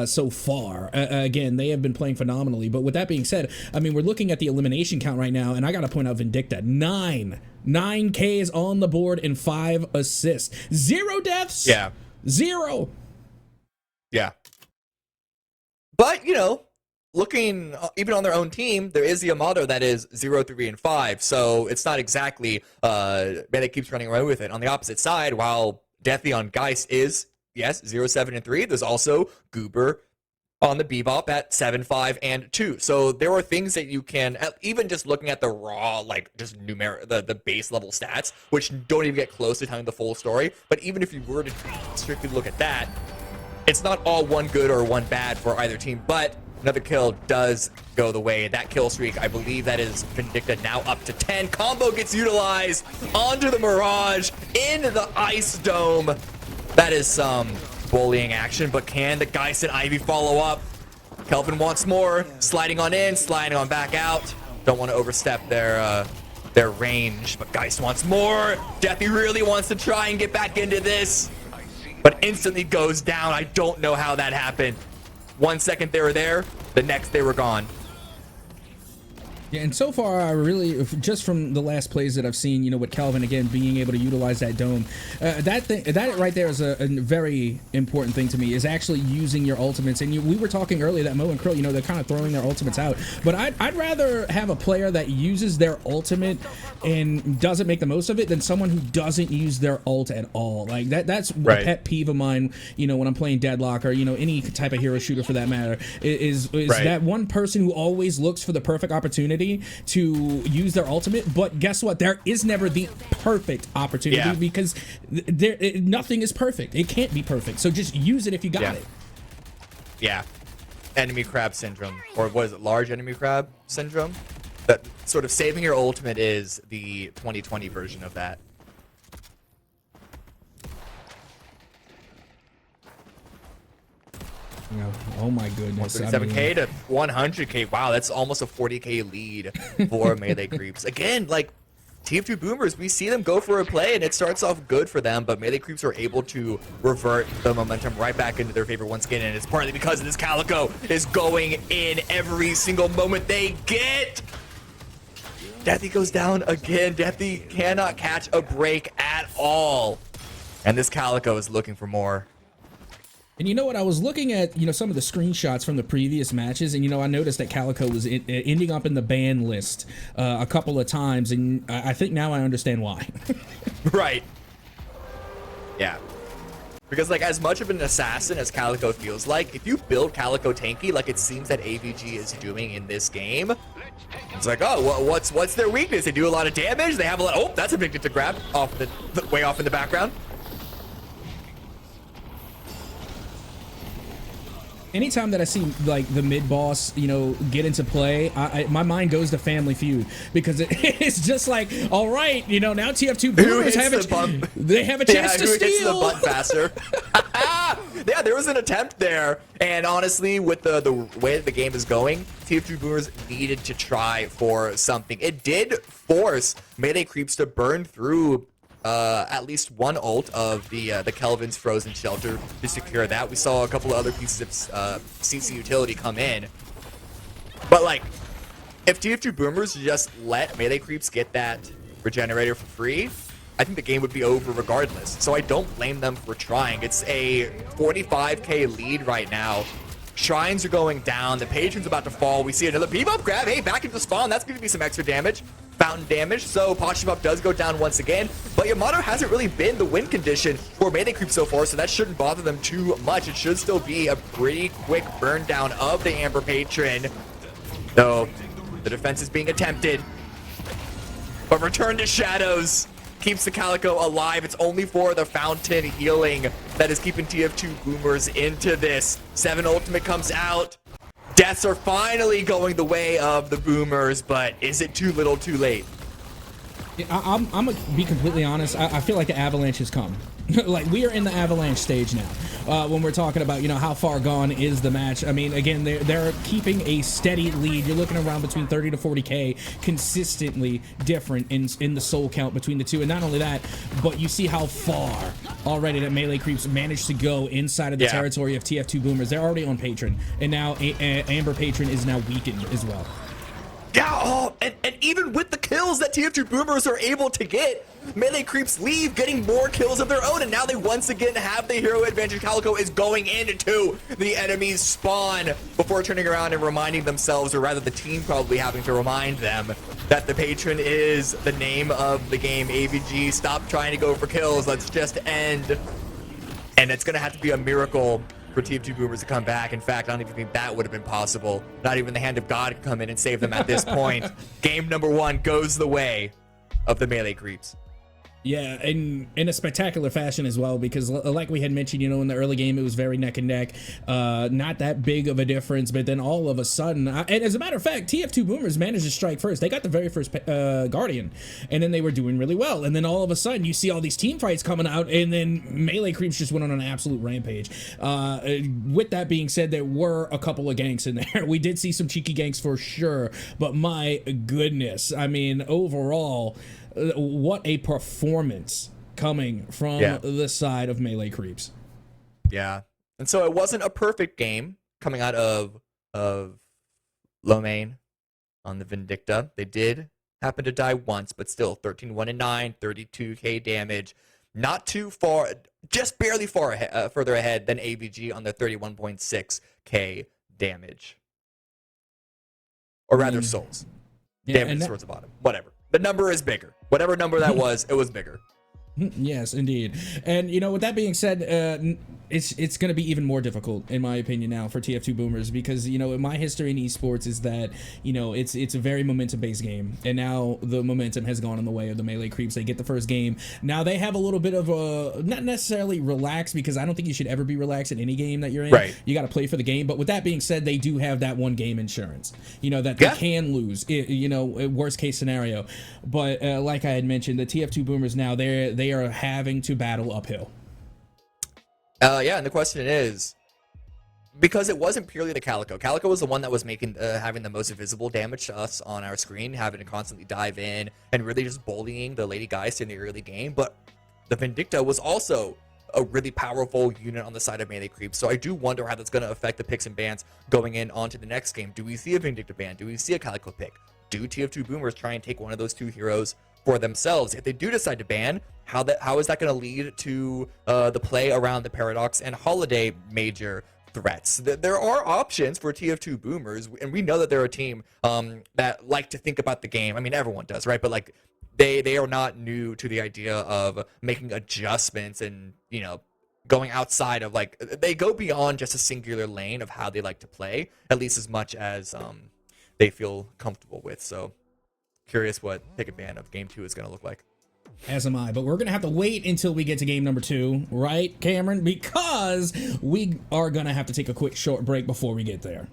so far. Again, they have been playing phenomenally. But with that being said, I mean, we're looking at the elimination count right now, and I gotta point out Vindicta, 9 Ks on the board and 5 assists, 0 deaths. Yeah, 0. Yeah, but you know, looking even on their own team, there is the Yamato that is 0, 3, and 5. So it's not exactly Medic keeps running away with it. On the opposite side, while Deathy on Geist is, yes, 0, 7, and 3, there's also Goober on the Bebop at 7, 5, and 2. So there are things that you can, even just looking at the raw, like just numeric, the base level stats, which don't even get close to telling the full story. But even if you were to strictly look at that, it's not all one good or one bad for either team. But another kill does go the way. That kill streak, I believe that is Vindicta now up to 10. Combo gets utilized onto the Mirage in the Ice Dome. That is some bullying action, but can the Geist and Ivy follow up? Kelvin wants more, sliding on in, sliding on back out. Don't want to overstep their range, but Geist wants more. Deathy really wants to try and get back into this, but instantly goes down. I don't know how that happened. 1 second they were there, the next they were gone. Yeah, and so far, I really, just from the last plays that I've seen, you know, with Kelvin again being able to utilize that dome, that right there is a very important thing to me, is actually using your ultimates. And we were talking earlier that Mo and Krill, you know, they're kind of throwing their ultimates out, but I'd rather have a player that uses their ultimate and doesn't make the most of it than someone who doesn't use their ult at all. Like that's right. A pet peeve of mine, you know, when I'm playing Deadlock or, you know, any type of hero shooter for that matter, is right. That one person who always looks for the perfect opportunity to use their ultimate, but guess what? There is never the perfect opportunity because nothing is perfect. It can't be perfect. So just use it if you got it. Yeah. Enemy crab syndrome, or what is it? Large enemy crab syndrome? That sort of saving your ultimate is the 2020 version of that. Oh my goodness. 137k to 100k. Wow, that's almost a 40k lead for melee creeps. Again, like TF2 boomers, we see them go for a play and it starts off good for them, but melee creeps are able to revert the momentum right back into their favor once again, and it's partly because this Calico is going in every single moment they get. Deathy goes down again. Deathy cannot catch a break at all, and this Calico is looking for more. And you know what? I was looking at, you know, some of the screenshots from the previous matches, and, you know, I noticed that Calico was ending up in the ban list a couple of times, and I think now I understand why. Right. Yeah. Because, like, as much of an assassin as Calico feels like, if you build Calico tanky, like it seems that AVG is doing in this game, it's like, oh, what's their weakness? They do a lot of damage. They have a lot. Oh, that's a Vindicta grab off way off in the background. Anytime that I see like the mid boss, you know, get into play, my mind goes to Family Feud, because it's just like, all right, you know, now TF2 boomers have a chance to steal. Hits the butt faster. Yeah, there was an attempt there, and honestly, with the way that the game is going, TF2 boomers needed to try for something. It did force melee creeps to burn through at least one ult of the Kelvin's Frozen Shelter to secure that. We saw a couple of other pieces of CC utility come in. But, like, if TF2 boomers just let melee creeps get that regenerator for free, I think the game would be over regardless. So I don't blame them for trying. It's a 45k lead right now. Shrines are going down. The Patron's about to fall. We see another Bebop grab. Hey, back into spawn. That's going to be some extra damage. Fountain damage. So Bebop does go down once again. But Yamato hasn't really been the win condition for melee creep so far, so that shouldn't bother them too much. It should still be a pretty quick burn down of the Amber Patron. Though the defense is being attempted. But Return to Shadows keeps the Calico alive. It's only for the Fountain healing that is keeping TF2 boomers into this. 7 ultimate comes out. Deaths are finally going the way of the boomers, but is it too little too late? Yeah, I'm gonna be completely honest. I feel like the avalanche has come. Like, we are in the avalanche stage now. When we're talking about, you know, how far gone is the match. I mean, again, they're keeping a steady lead. You're looking around between 30 to 40k, consistently different in the soul count between the two. And not only that, but you see how far already that melee creeps managed to go inside of the territory of TF2 boomers. They're already on Patron, and now Amber Patron is now weakened as well. Yeah, oh, and even with the kills that TF2 boomers are able to get, melee creeps leave, getting more kills of their own, and now they once again have the hero advantage. Calico is going into the enemy's spawn before turning around and reminding themselves, or rather the team probably having to remind them, that the Patron is the name of the game. AVG, stop trying to go for kills, let's just end. And it's gonna have to be a miracle for TF2 boomers to come back. In fact, I don't even think that would have been possible. Not even the hand of God could come in and save them at this point. Game number 1 goes the way of the melee creeps. Yeah, and in a spectacular fashion as well, because like we had mentioned, you know, in the early game, it was very neck and neck, not that big of a difference, but then all of a sudden, and as a matter of fact, TF2 Boomers managed to strike first. They got the very first Guardian, and then they were doing really well, and then all of a sudden, you see all these team fights coming out, and then melee creeps just went on an absolute rampage. With that being said, there were a couple of ganks in there. We did see some cheeky ganks for sure, but my goodness, I mean, overall, what a performance coming from the side of melee creeps. Yeah. And so it wasn't a perfect game coming out of low main on the Vindicta. They did happen to die once, but still 13-1-9, 32k damage. Not too far, just barely further ahead than AVG on the 31.6k damage. Or rather, souls. Damage towards the bottom. Whatever. The number is bigger. Whatever number that was, it was bigger. Yes, indeed. And, you know, with that being said, it's going to be even more difficult, in my opinion, now for TF2 Boomers, because, you know, in my history in esports is that, you know, it's a very momentum-based game, and now the momentum has gone in the way of the melee creeps. They get the first game. Now they have a little bit of a, not necessarily relaxed, because I don't think you should ever be relaxed in any game that you're in. Right. You got to play for the game. But with that being said, they do have that one game insurance, you know, that they can lose, you know, worst case scenario. But like I had mentioned, the TF2 Boomers now, they are having to battle uphill. Yeah, and the question is, because it wasn't purely the Calico. Calico was the one that was making having the most visible damage to us on our screen, having to constantly dive in and really just bullying the Lady Geist in the early game. But the Vindicta was also a really powerful unit on the side of melee creeps. So I do wonder how that's going to affect the picks and bans going in onto the next game. Do we see a Vindicta ban? Do we see a Calico pick? Do TF2 Boomers try and take one of those two heroes for themselves? If they do decide to ban, how is that going to lead to the play around the Paradox and Holiday major threats? There are options for TF2 Boomers, and we know that they're a team that like to think about the game. I mean, everyone does, right? But like they are not new to the idea of making adjustments and, you know, going outside of, like, they go beyond just a singular lane of how they like to play, at least as much as they feel comfortable with. So curious what pick and ban of game 2 is going to look like. As am I, but we're going to have to wait until we get to game number 2, right, Cameron? Because we are going to have to take a quick short break before we get there.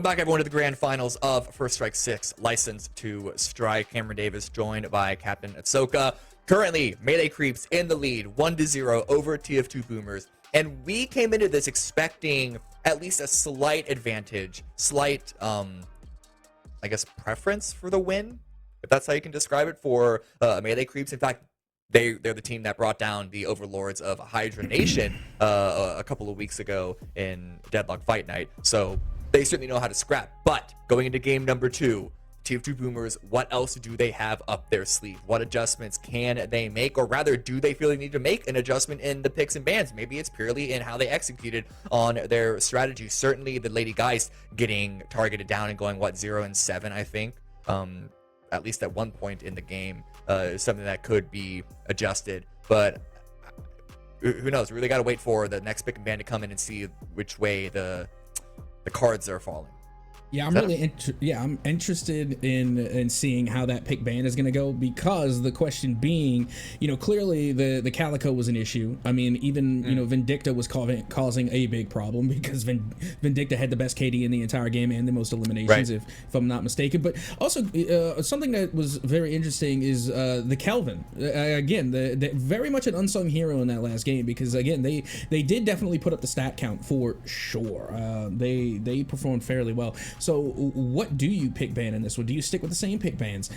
back, everyone, to the grand finals of First Strike 6, licensed to strike. Cameron Davis joined by Captain Atsoca. Currently, Melee Creeps in the lead, 1-0 over TF2 Boomers. And we came into this expecting at least a slight advantage, slight, I guess, preference for the win, if that's how you can describe it, for Melee Creeps. In fact, they're the team that brought down the overlords of Hydra Nation a couple of weeks ago in Deadlock Fight Night. So they certainly know how to scrap. But going into game number 2, TF2 Boomers, what else do they have up their sleeve? What adjustments can they make? Or rather, do they feel they need to make an adjustment in the picks and bans? Maybe it's purely in how they executed on their strategy. Certainly, the Lady Geist getting targeted down and going, 0-7, I think. At least at one point in the game, is something that could be adjusted. But who knows? We really got to wait for the next pick and ban to come in and see which way the cards are falling. Yeah, I'm interested in seeing how that pick ban is going to go, because the question being, clearly the Calico was an issue. I mean, even Vindicta was causing a big problem, because Vindicta had the best KD in the entire game and the most eliminations, if I'm not mistaken. But also something that was very interesting is the Kelvin. Again, the very much an unsung hero in that last game, because again they did definitely put up the stat count for sure. They performed fairly well. So what do you pick ban in this one? Do you stick with the same pick bans?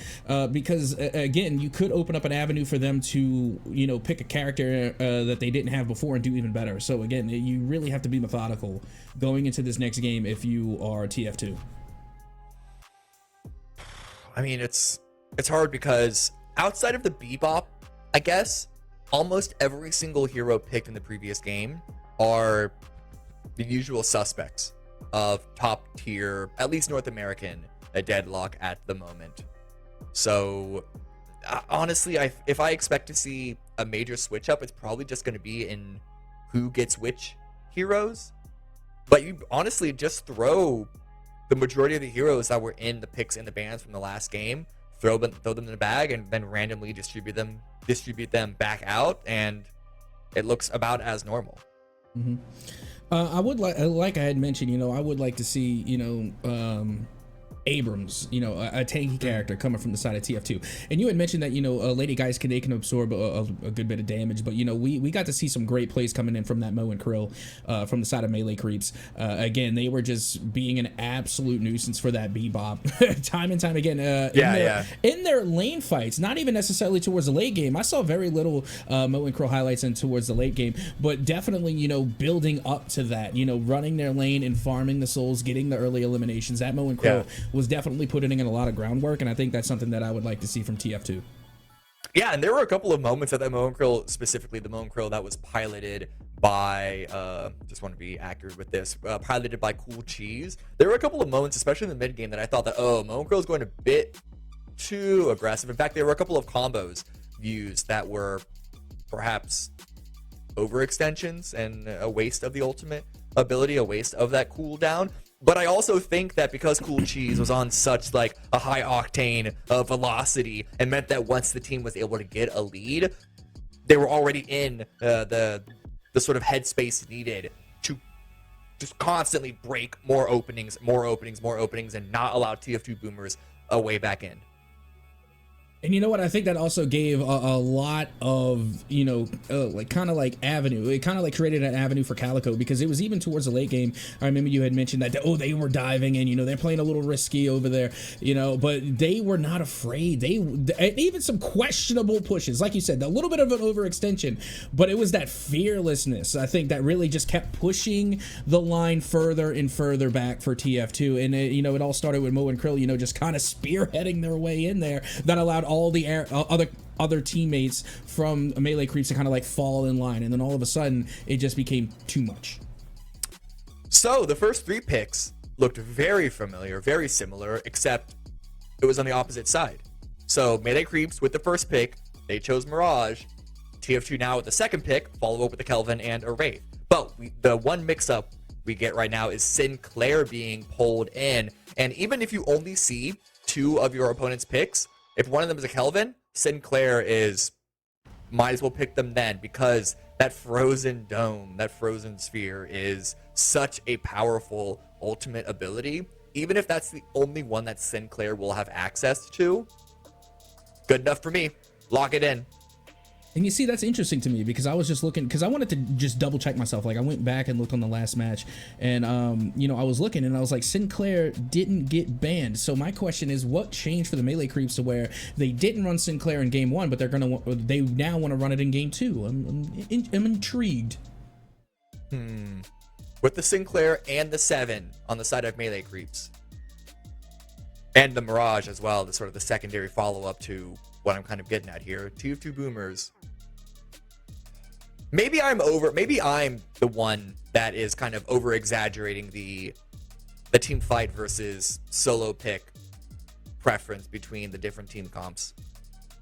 Because again, you could open up an avenue for them to, pick a character that they didn't have before and do even better. So again, you really have to be methodical going into this next game if you are TF2. I mean, it's hard because outside of the Bebop, I guess, almost every single hero picked in the previous game are the usual suspects of top tier, at least North American, Deadlock at the moment. So honestly, if I expect to see a major switch up, it's probably just going to be in who gets which heroes. But you honestly just throw the majority of the heroes that were in the picks and the bans from the last game, throw them in the bag, and then randomly distribute them back out, and it looks about as normal. Mm-hmm. I would like I had mentioned, I would like to see, Abrams, a tanky character coming from the side of TF2. And you had mentioned that, Lady Geist they can absorb a good bit of damage, but we got to see some great plays coming in from that Mo and Krill from the side of Melee Creeps. Again, they were just being an absolute nuisance for that Bebop time and time again. In their lane fights, not even necessarily towards the late game. I saw very little Mo and Krill highlights in towards the late game, but definitely, building up to that, running their lane and farming the souls, getting the early eliminations. That Mo and Krill was definitely putting in a lot of groundwork, and I think that's something that I would like to see from TF2. Yeah, and there were a couple of moments at that Mo and Krill, specifically the Mo and Krill that was piloted by, just want to be accurate with this, piloted by Cool Cheese. There were a couple of moments, especially in the mid game, that I thought that, Mo and Krill is going a bit too aggressive. In fact, there were a couple of combos used that were perhaps overextensions and a waste of the ultimate ability, a waste of that cooldown. But I also think that because Cool Cheese was on such like a high octane velocity, and meant that once the team was able to get a lead, they were already in the sort of headspace needed to just constantly break more openings, and not allow TF2 Boomers a way back in. And you know what? I think that also gave a lot of, kind of like avenue. It kind of like created an avenue for Calico, because it was even towards the late game. I remember you had mentioned that, they were diving and, they're playing a little risky over there, but they were not afraid. Even some questionable pushes, like you said, a little bit of an overextension, but it was that fearlessness, I think, that really just kept pushing the line further and further back for TF2. And, it all started with Mo and Krill, just kind of spearheading their way in there. That allowed all the other teammates from Melee Creeps to kind of like fall in line, and then all of a sudden it just became too much. So the first 3 picks looked very familiar, very similar, except it was on the opposite side. So Melee Creeps with the first pick, they chose Mirage. TF2 now with the second pick, follow up with the Kelvin and a Wraith. But the one mix-up we get right now is Sinclair being pulled in, and even if you only see 2 of your opponent's picks, if one of them is a Kelvin, Sinclair might as well pick them then, because that frozen dome, that frozen sphere is such a powerful ultimate ability even if that's the only one that Sinclair will have access to, good enough for me. Lock it in. And you see, that's interesting to me because I was just looking, because I wanted to just double check myself. Like I went back and looked on the last match, and you know, I was looking and I was like, Sinclair didn't get banned. So my question is, what changed for the melee creeps to where they didn't run Sinclair in game 1, but they now want to run it in game 2? I'm intrigued. With the Sinclair and the 7 on the side of melee creeps, and the Mirage as well, the sort of the secondary follow-up to what I'm kind of getting at here. TF2 boomers. Maybe I'm the one that is kind of over exaggerating the team fight versus solo pick preference between the different team comps.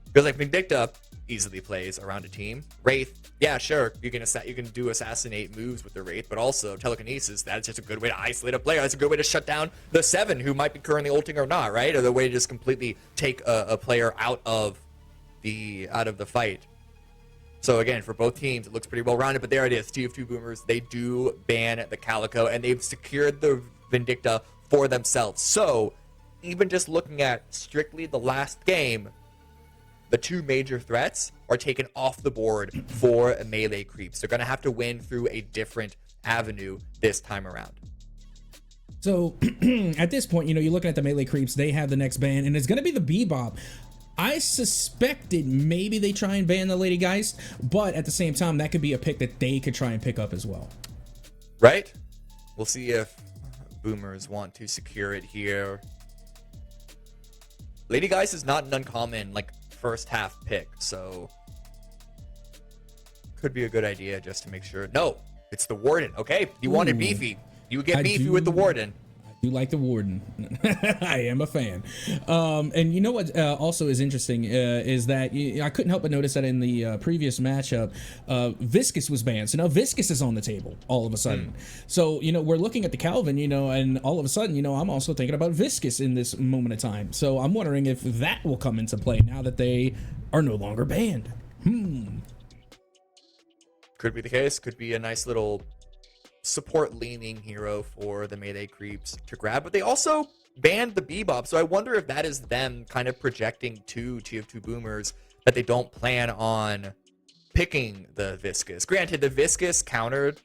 Because like Vindicta easily plays around a team. Wraith, yeah, sure, you can do assassinate moves with the Wraith, but also telekinesis, that's just a good way to isolate a player. That's a good way to shut down the 7 who might be currently ulting or not, right? Or the way to just completely take a player out of the fight. So again, for both teams, it looks pretty well rounded, but there it is. TF2 boomers, they do ban the Calico, and they've secured the Vindicta for themselves. So even just looking at strictly the last game, the 2 major threats are taken off the board for melee creeps. They're going to have to win through a different avenue this time around. So at this point, you know, you're looking at the melee creeps, they have the next ban, and it's going to be the Bebop. I suspected maybe they try and ban the Lady Geist, but at the same time, that could be a pick that they could try and pick up as well. Right? We'll see if boomers want to secure it here. Lady Geist is not an uncommon, like, first half pick, so could be a good idea just to make sure. No, it's the Warden. Okay, you wanted beefy. You get beefy with the Warden. You like the Warden. I am a fan. And you know what also is interesting is that I couldn't help but notice that in the previous matchup, Viscous was banned. So now Viscous is on the table all of a sudden. So, you know, we're looking at the Kelvin, you know, and all of a sudden, you know, I'm also thinking about Viscous in this moment of time. So I'm wondering if that will come into play now that they are no longer banned. Could be the case. Could be a nice little support leaning hero for the melee creeps to grab, but they also banned the Bebop, so I wonder if that is them kind of projecting to TF2 boomers that they don't plan on picking the Viscous. Granted, the Viscous countering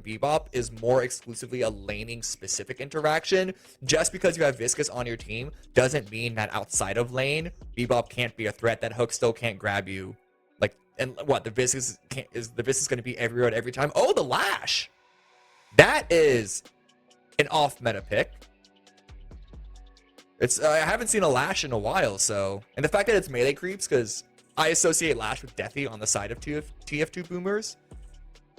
Bebop is more exclusively a laning specific interaction. Just because you have Viscous on your team doesn't mean that outside of lane, Bebop can't be a threat. That hook still can't grab you. Like, and what, the Viscous is going to be everywhere at every time? Oh, the Lash! That is an off-meta pick. I haven't seen a Lash in a while, so... And the fact that it's melee creeps, because I associate Lash with Deathy on the side of TF2 boomers.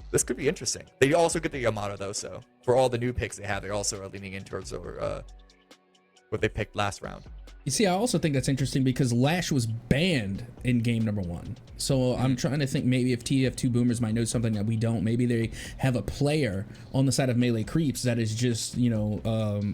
This could be interesting. They also get the Yamato, though, so... For all the new picks they have, they also are leaning in towards what they picked last round. You see, I also think that's interesting because Lash was banned in game number 1. So I'm trying to think maybe if TF2 boomers might know something that we don't. Maybe they have a player on the side of melee creeps that is just, you know,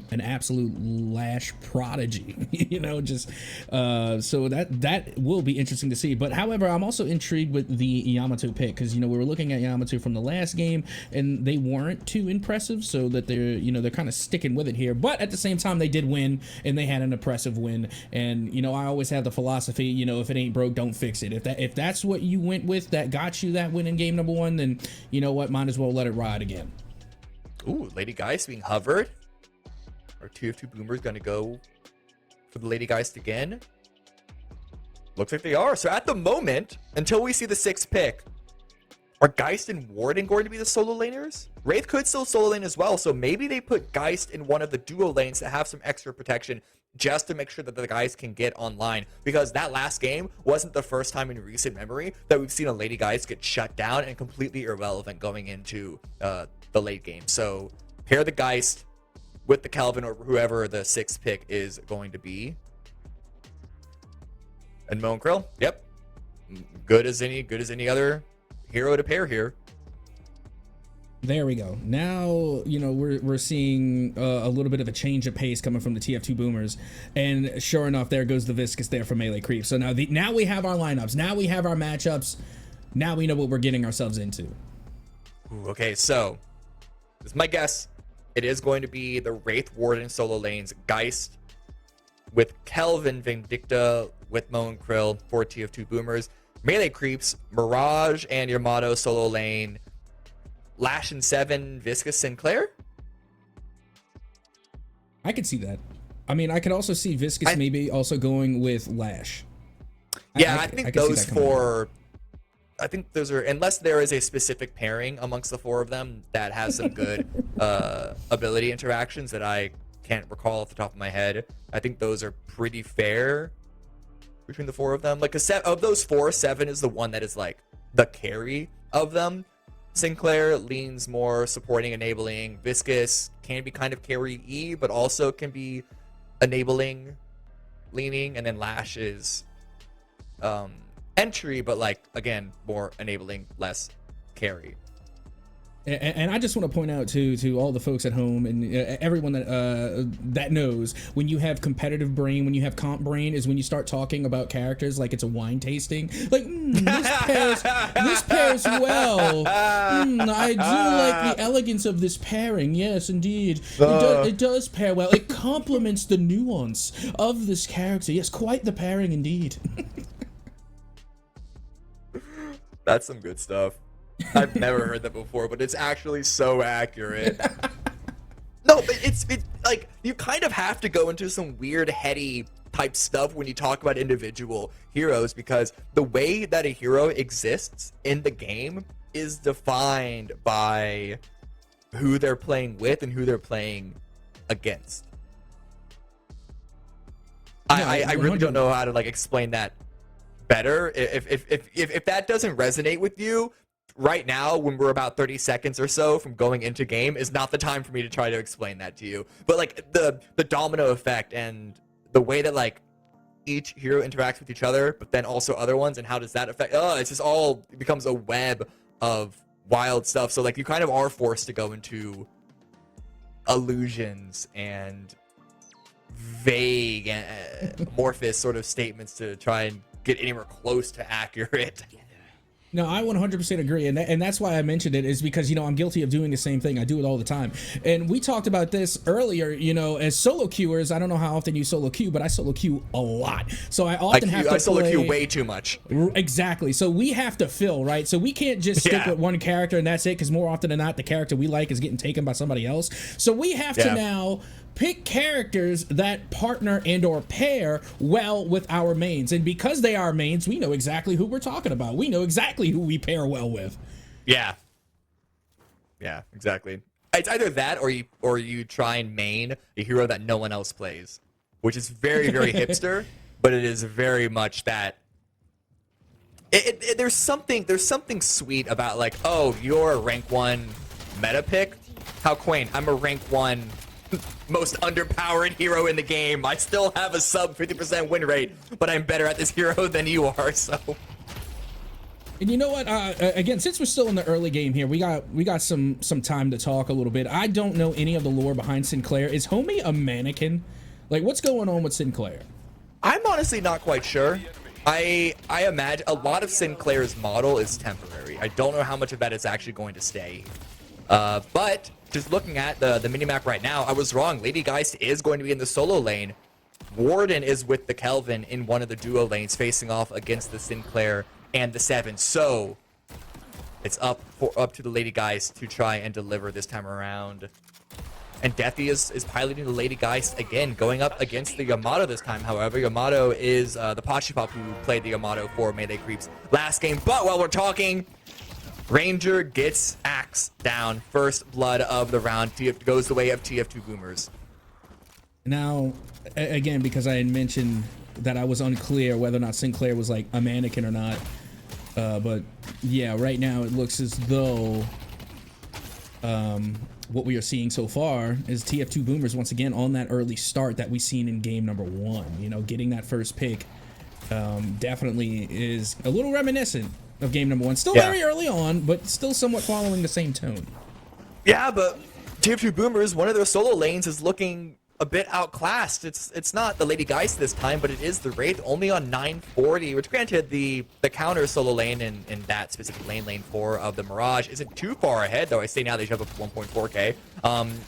an absolute Lash prodigy, you know, just so that will be interesting to see. But however, I'm also intrigued with the Yamato pick because, you know, we were looking at Yamato from the last game and they weren't too impressive, so that they're kind of sticking with it here. But at the same time, they did win and they had an impressive win. And, you know, I always have the philosophy, you know, if it ain't broke, don't fix it. If that's what you went with that got you that win in game number 1, then you know what, might as well let it ride again. Ooh, Lady Geist being hovered. Are TF2 boomers going to go for the Lady Geist again? Looks like they are. So at the moment, until we see the 6th pick, are Geist and Warden going to be the solo laners? Wraith could still solo lane as well, so maybe they put Geist in one of the duo lanes to have some extra protection just to make sure that the guys can get online, because that last game wasn't the first time in recent memory that we've seen a Lady Geist get shut down and completely irrelevant going into the late game. So pair the Geist with the Kelvin or whoever the 6th pick is going to be. And Mo and Krill, yep, good as any other hero to pair here. There we go. Now, you know, we're seeing a little bit of a change of pace coming from the TF2 boomers, and sure enough, there goes the Viscous there for melee creep. So now we have our lineups. Now we have our matchups. Now we know what we're getting ourselves into. Ooh, okay, so this is my guess. it is going to be the Wraith, Warden solo lanes, Geist with Kelvin, Vindicta, with Mo and Krill for TF2 Boomers. Melee creeps, Mirage and Yamato solo lane, Lash and 7, Viscous Sinclair? I could see that. I mean, I could also see Viscous maybe also going with Lash. Yeah, I think those four... I think those are, unless there is a specific pairing amongst the four of them that has some good ability interactions that I can't recall off the top of my head. I think those are pretty fair between the four of them. Like of those four, 7 is the one that is like the carry of them. Sinclair leans more supporting, enabling. Viscous can be kind of carry-y, but also can be enabling, leaning, and then Lash is entry, but like again more enabling, less carry. And I just want to point out to all the folks at home and everyone that knows, when you have competitive brain, when you have comp brain, is when you start talking about characters like it's a wine tasting. Like, this pairs well. I do like the elegance of this pairing. Yes, indeed. It does pair well. It complements the nuance of this character. Yes, quite the pairing indeed. That's some good stuff. I've never heard that before, but it's actually so accurate. No, but it's like you kind of have to go into some weird heady type stuff when you talk about individual heroes, because the way that a hero exists in the game is defined by who they're playing with and who they're playing against. I really don't know how to like explain that better. If that doesn't resonate with you right now, when we're about 30 seconds or so from going into game, is not the time for me to try to explain that to you. But like the domino effect and the way that like each hero interacts with each other, but then also other ones, and how does that affect, it's just all, it becomes a web of wild stuff. So like you kind of are forced to go into illusions and vague amorphous sort of statements to try and get anywhere close to accurate. No, I 100% agree, and that's why I mentioned it, is because, you know, I'm guilty of doing the same thing. I do it all the time. And we talked about this earlier, you know, as solo queuers. I don't know how often you solo queue, but I solo queue a lot. So I often have to I solo queue way too much. Exactly. So we have to fill, right? So we can't just stick with one character and that's it, because more often than not, the character we like is getting taken by somebody else. So we have to now pick characters that partner and or pair well with our mains, and because they are mains, we know exactly who we're talking about. We know exactly who we pair well with. Yeah, exactly. It's either that or you try and main a hero that no one else plays, which is very, very hipster, but it is very much that. There's something sweet about like, oh, you're a rank 1 meta pick. How quaint. I'm a rank 1 most underpowered hero in the game. I still have a sub 50% win rate, but I'm better at this hero than you are. So, and you know what? Again, since we're still in the early game here, we got some time to talk a little bit. I don't know any of the lore behind Sinclair. Is Homie a mannequin? Like, what's going on with Sinclair? I'm honestly not quite sure. I imagine a lot of Sinclair's model is temporary. I don't know how much of that is actually going to stay. But just looking at the minimap right now, I was wrong. Lady Geist is going to be in the solo lane. Warden is with the Kelvin in one of the duo lanes, facing off against the Sinclair and the 7. So it's up to the Lady Geist to try and deliver this time around. And Deathy is piloting the Lady Geist again, going up against the Yamato this time. However, Yamato is the Pachipop who played the Yamato for melee creeps last game. But while we're talking, Ranger gets axe down. First blood of the round. Goes the way of TF2 Boomers. Now, again, because I had mentioned that I was unclear whether or not Sinclair was like a mannequin or not. But yeah, right now it looks as though what we are seeing so far is TF2 Boomers once again on that early start that we seen in game number 1. You know, getting that first pick definitely is a little reminiscent of game number 1. Still very early on, but still somewhat following the same tone. Yeah, but TF2 Boomers, one of their solo lanes is looking a bit outclassed. It's not the Lady Geist this time, but it is the Wraith, only on 940, which granted the counter solo lane in that specific lane 4 of the Mirage isn't too far ahead, though I say now they jump up to 1.4k.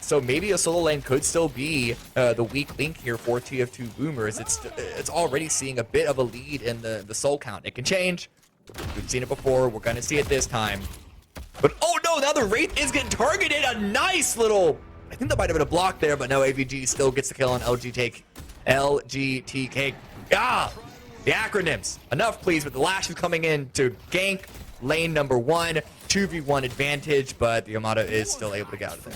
So maybe a solo lane could still be the weak link here for TF2 Boomers. It's already seeing a bit of a lead in the soul count. It can change. We've seen it before. We're going to see it this time. But oh no, now the Wraith is getting targeted. A nice little... I think that might have been a block there, but no, AVG still gets the kill on LGTK. Ah! The acronyms. Enough, please, but the Lash is coming in to gank lane number 1. 2v1 advantage, but the Yamato is still able to get out of there.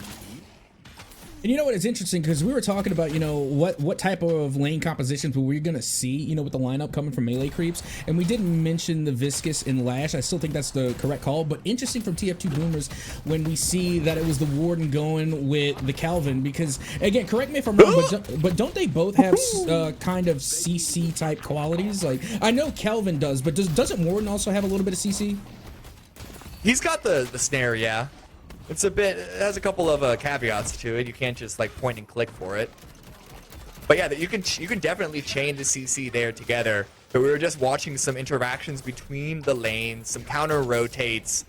And you know what is interesting, because we were talking about, you know, what type of lane compositions we're going to see, you know, with the lineup coming from melee creeps. And we didn't mention the Viscous and Lash. I still think that's the correct call. But interesting from TF2 Boomers when we see that it was the Warden going with the Kelvin. Because, again, correct me if I'm wrong, but don't they both have kind of CC type qualities? Like, I know Kelvin does, but doesn't Warden also have a little bit of CC? He's got the snare, yeah. It's a bit, it has a couple of caveats to it. You can't just like point and click for it. But yeah, you can definitely chain the CC there together. But we were just watching some interactions between the lanes, some counter rotates,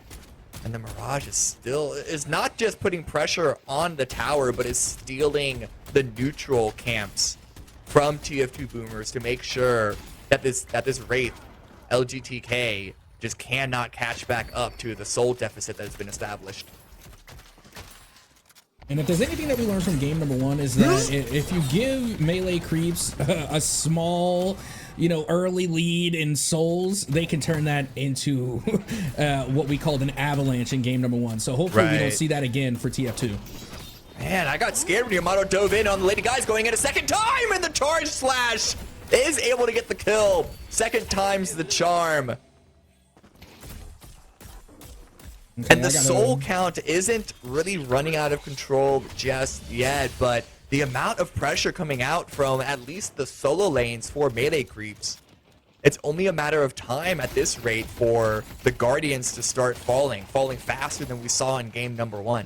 and the Mirage is not just putting pressure on the tower, but is stealing the neutral camps from TF2 Boomers to make sure that this Wraith LGTK just cannot catch back up to the soul deficit that has been established. And if there's anything that we learned from game number 1 is that if you give melee creeps a small, you know, early lead in souls, they can turn that into what we called an avalanche in game number 1. So hopefully we don't see that again for TF2. Man, I got scared when Yamato dove in on the Lady Guys going in a second time, and the charge slash is able to get the kill. Second time's the charm. Okay, and the soul count isn't really running out of control just yet, but the amount of pressure coming out from at least the solo lanes for melee creeps, it's only a matter of time at this rate for the Guardians to start falling faster than we saw in game number 1.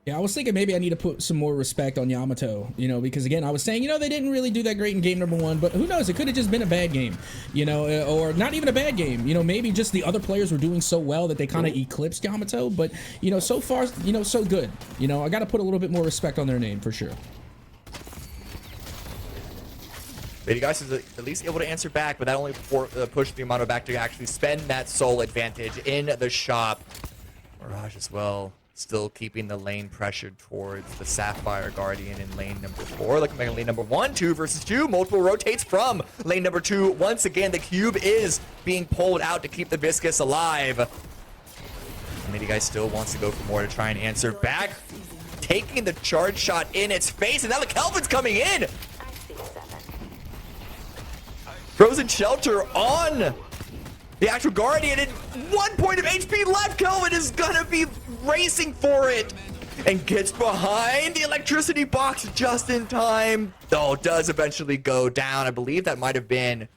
Yeah, I was thinking maybe I need to put some more respect on Yamato, you know, because again, I was saying, you know, they didn't really do that great in game number 1, but who knows, it could have just been a bad game, you know, or not even a bad game, you know, maybe just the other players were doing so well that they kind of eclipsed Yamato, but, you know, so far, you know, so good, you know, I got to put a little bit more respect on their name for sure. Lady Geist is at least able to answer back, but that only pushed the Yamato back to actually spend that soul advantage in the shop. Mirage as well. Still keeping the lane pressured towards the Sapphire Guardian in lane number 4. Looking back at lane number 1, 2 versus 2. Multiple rotates from lane number 2. Once again, the cube is being pulled out to keep the Viscous alive. And Lady Guy still wants to go for more to try and answer back. Taking the charge shot in its face, and now the Kelvin's coming in. Frozen Shelter on the actual Guardian, and 1 point of HP left. Kelvin is gonna be racing for it and gets behind the electricity box just in time. Though does eventually go down. I believe that might have been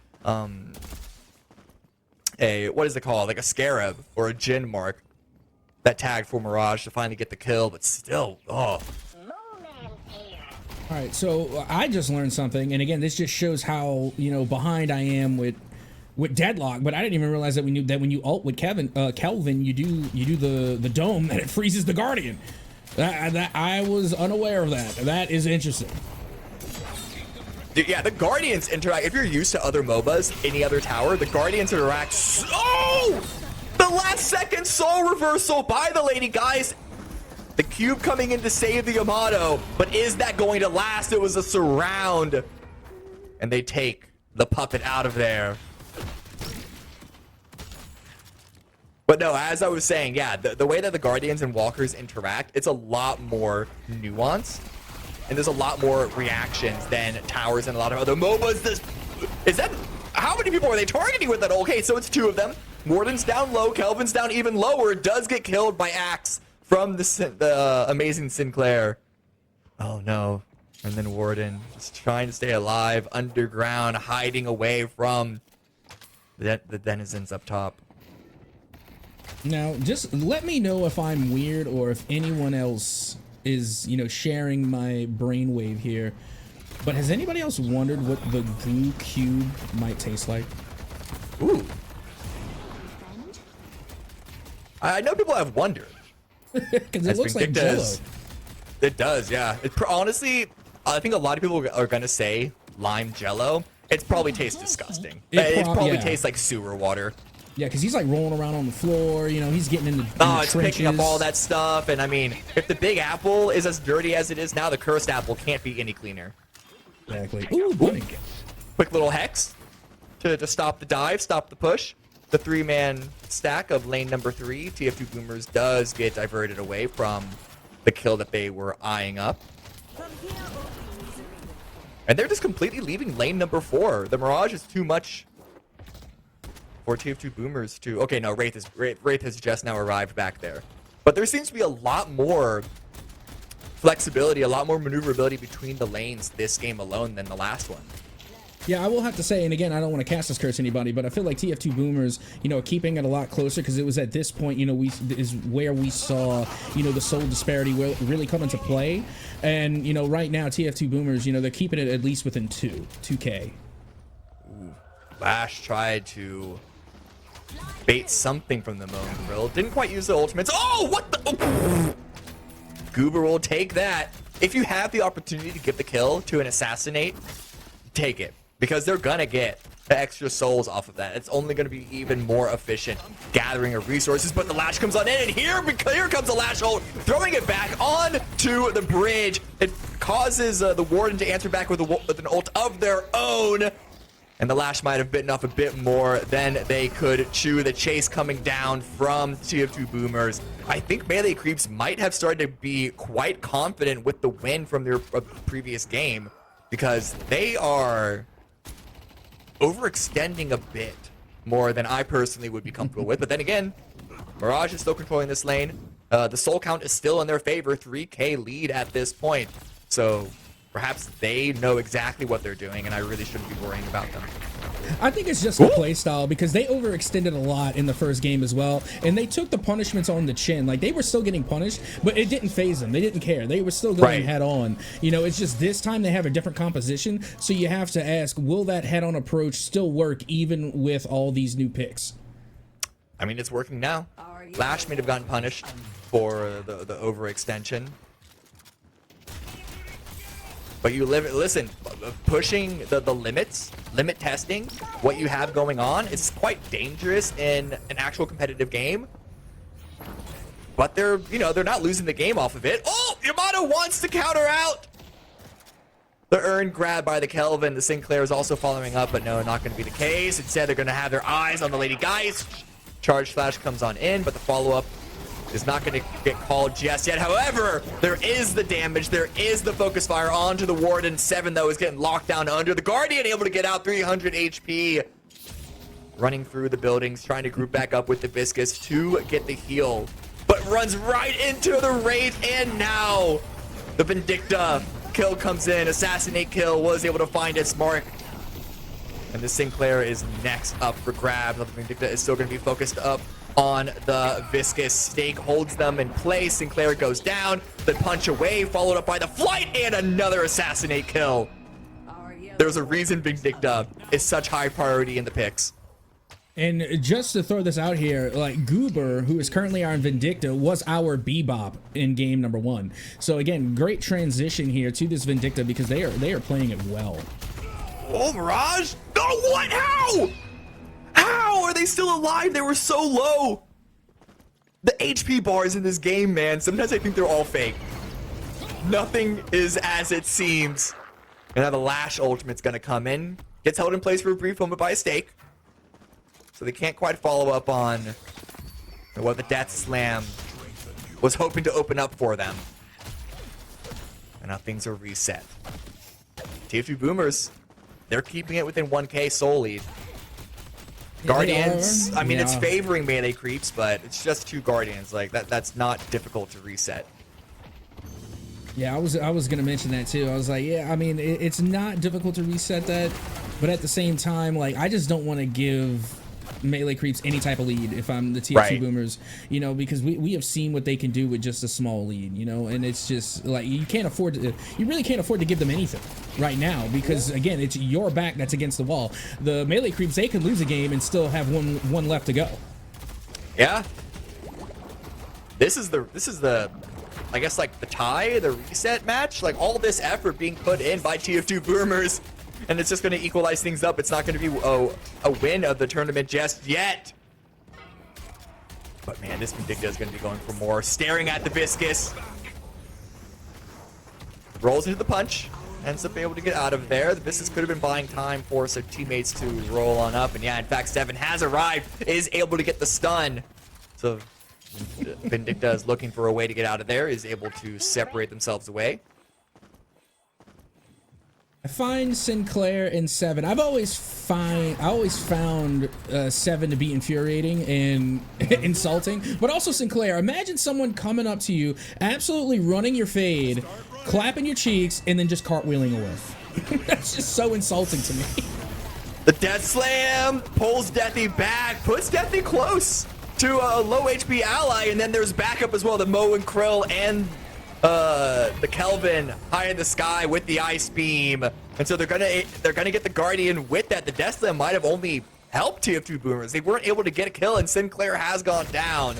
a, what is it called? Like a scarab or a Jin mark that tagged for Mirage to finally get the kill, but still, oh. All right, so I just learned something, and again, this just shows how, you know, behind I am with Deadlock, but I didn't even realize that when you ult with Kelvin, you do the dome and it freezes the Guardian. That I was unaware of that. That is interesting. Dude, yeah, the Guardians interact. If you're used to other MOBAs, any other tower, the Guardians interact so. The last second soul reversal by the Lady Guys. The cube coming in to save the Yamato, but is that going to last? It was a surround, and they take the puppet out of there. But no, as I was saying, yeah, the way that the Guardians and Walkers interact, it's a lot more nuanced, and there's a lot more reactions than towers and a lot of other MOBAs. How many people are they targeting with that? Okay, so it's 2 of them. Warden's down low, Kelvin's down even lower, does get killed by Axe from the amazing Sinclair. Oh no. And then Warden just trying to stay alive underground, hiding away from the denizens up top. Now, just let me know if I'm weird or if anyone else is, you know, sharing my brainwave here. But has anybody else wondered what the goo cube might taste like? Ooh. I know people have wondered. Because it looks like Jello. It does, yeah. Honestly, I think a lot of people are going to say lime Jello. It's probably tastes disgusting. It probably tastes like sewer water. Yeah, because he's like rolling around on the floor. You know, he's getting in the it's picking up all that stuff. And I mean, if the big apple is as dirty as it is now, the cursed apple can't be any cleaner. Exactly. Ooh, bunny. Quick little hex to stop the dive, stop the push. The 3-man stack of lane number 3, TF2 Boomers, does get diverted away from the kill that they were eyeing up. And they're just completely leaving lane number 4. The Mirage is too much for TF2 Boomers to... Okay, no, Wraith has just now arrived back there. But there seems to be a lot more flexibility, a lot more maneuverability between the lanes this game alone than the last one. Yeah, I will have to say, and again, I don't want to cast this curse anybody, but I feel like TF2 Boomers, you know, keeping it a lot closer, because it was at this point, you know, is where we saw, you know, the soul disparity really come into play. And, you know, right now, TF2 Boomers, you know, they're keeping it at least within 2K. Ooh. Lash tried to bait something from the Moan Krill. Didn't quite use the ultimates. Oh, what the? Oh. Goober will take that. If you have the opportunity to give the kill to an assassinate, take it. Because they're gonna get the extra souls off of that. It's only gonna be even more efficient gathering of resources. But the Lash comes on in, and here comes the Lash ult, throwing it back onto the bridge. It causes the Warden to answer back with an ult of their own. And the Lash might have bitten off a bit more than they could chew. The chase coming down from TF2 Boomers. I think melee creeps might have started to be quite confident with the win from their previous game, because they are overextending a bit more than I personally would be comfortable with. But then again, Mirage is still controlling this lane. The soul count is still in their favor, 3K lead at this point. So perhaps they know exactly what they're doing, and I really shouldn't be worrying about them. I think it's just the play style, because they overextended a lot in the first game as well, and they took the punishments on the chin. Like, they were still getting punished, but it didn't phase them. They didn't care. They were still going head on. You know, it's just this time they have a different composition, so you have to ask, will that head-on approach still work even with all these new picks? I mean, it's working now. Lash may have gotten punished for the overextension. But you listen, pushing the limits, limit testing, what you have going on is quite dangerous in an actual competitive game. But they're not losing the game off of it. Oh, Yamato wants to counter out. The urn grab by the Kelvin. The Sinclair is also following up, but no, not going to be the case. Instead, they're going to have their eyes on the Lady Geist. Charge Flash comes on in, but the follow-up is not going to get called just yet. However, there is the damage. There is the focus fire onto the Warden. 7, though, is getting locked down under. The Guardian able to get out, 300 HP. Running through the buildings, trying to group back up with the Viscous to get the heal. But runs right into the Wraith, and now the Vindicta kill comes in. Assassinate kill was able to find its mark. And the Sinclair is next up for grab. The Vindicta is still going to be focused up on the Viscous. Stake holds them in place. Sinclair goes down. The punch away, followed up by the flight, and another assassinate kill. There's a reason Vindicta is such high priority in the picks. And just to throw this out here, like, Goober, who is currently our Vindicta, was our Bebop in game number 1. So again, great transition here to this Vindicta, because they are playing it well. Oh, Mirage? Oh, what? How? How are they still alive? They were so low. The HP bars in this game, man, sometimes I think they're all fake. Nothing is as it seems. And now the Lash ultimate's gonna come in. Gets held in place for a brief moment by a stake. So they can't quite follow up on what the Death Slam was hoping to open up for them. And now things are reset. TF2 Boomers, they're keeping it within 1K soul lead. Guardians, I mean, it's favoring melee creeps, but it's just 2 Guardians. Like, that's not difficult to reset. Yeah, I was gonna mention that too. I was like, yeah, I mean, it's not difficult to reset that, but at the same time, like, I just don't want to give melee creeps any type of lead if I'm the TF2 Right. boomers, you know, because we have seen what they can do with just a small lead, you know, and it's just like you really can't afford to give them anything right now because again, it's your back that's against the wall. The melee creeps, they can lose a game and still have one left to go. Yeah. This is the I guess like the tie, the reset match, like all this effort being put in by TF2 boomers. And it's just going to equalize things up. It's not going to be a win of the tournament just yet. But man, this Vindicta is going to be going for more. Staring at the Viscous. Rolls into the punch. Ends up able to get out of there. The Viscous could have been buying time for some teammates to roll on up. And yeah, in fact, Seven has arrived. Is able to get the stun. So Vindicta is looking for a way to get out of there. Is able to separate themselves away. I find Sinclair and Seven. I always found Seven to be infuriating and insulting, but also Sinclair. Imagine someone coming up to you, absolutely running your fade, clapping your cheeks, and then just cartwheeling away. That's just so insulting to me. The Death Slam pulls Deathy back, puts Deathy close to a low HP ally, and then there's backup as well. The Mo and Krill and the Kelvin high in the sky with the ice beam, and so they're gonna get the Guardian with that. The Death Slam might have only helped TF2 boomers. They weren't able to get a kill, and Sinclair has gone down.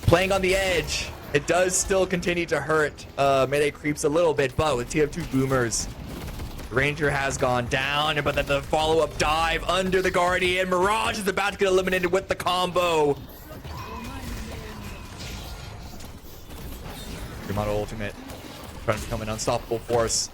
Playing on the edge, it does still continue to hurt melee creeps a little bit, but with TF2 boomers, Ranger has gone down, but then the follow-up dive under the Guardian. Mirage is about to get eliminated with the combo. Yamato ultimate trying to become an unstoppable force.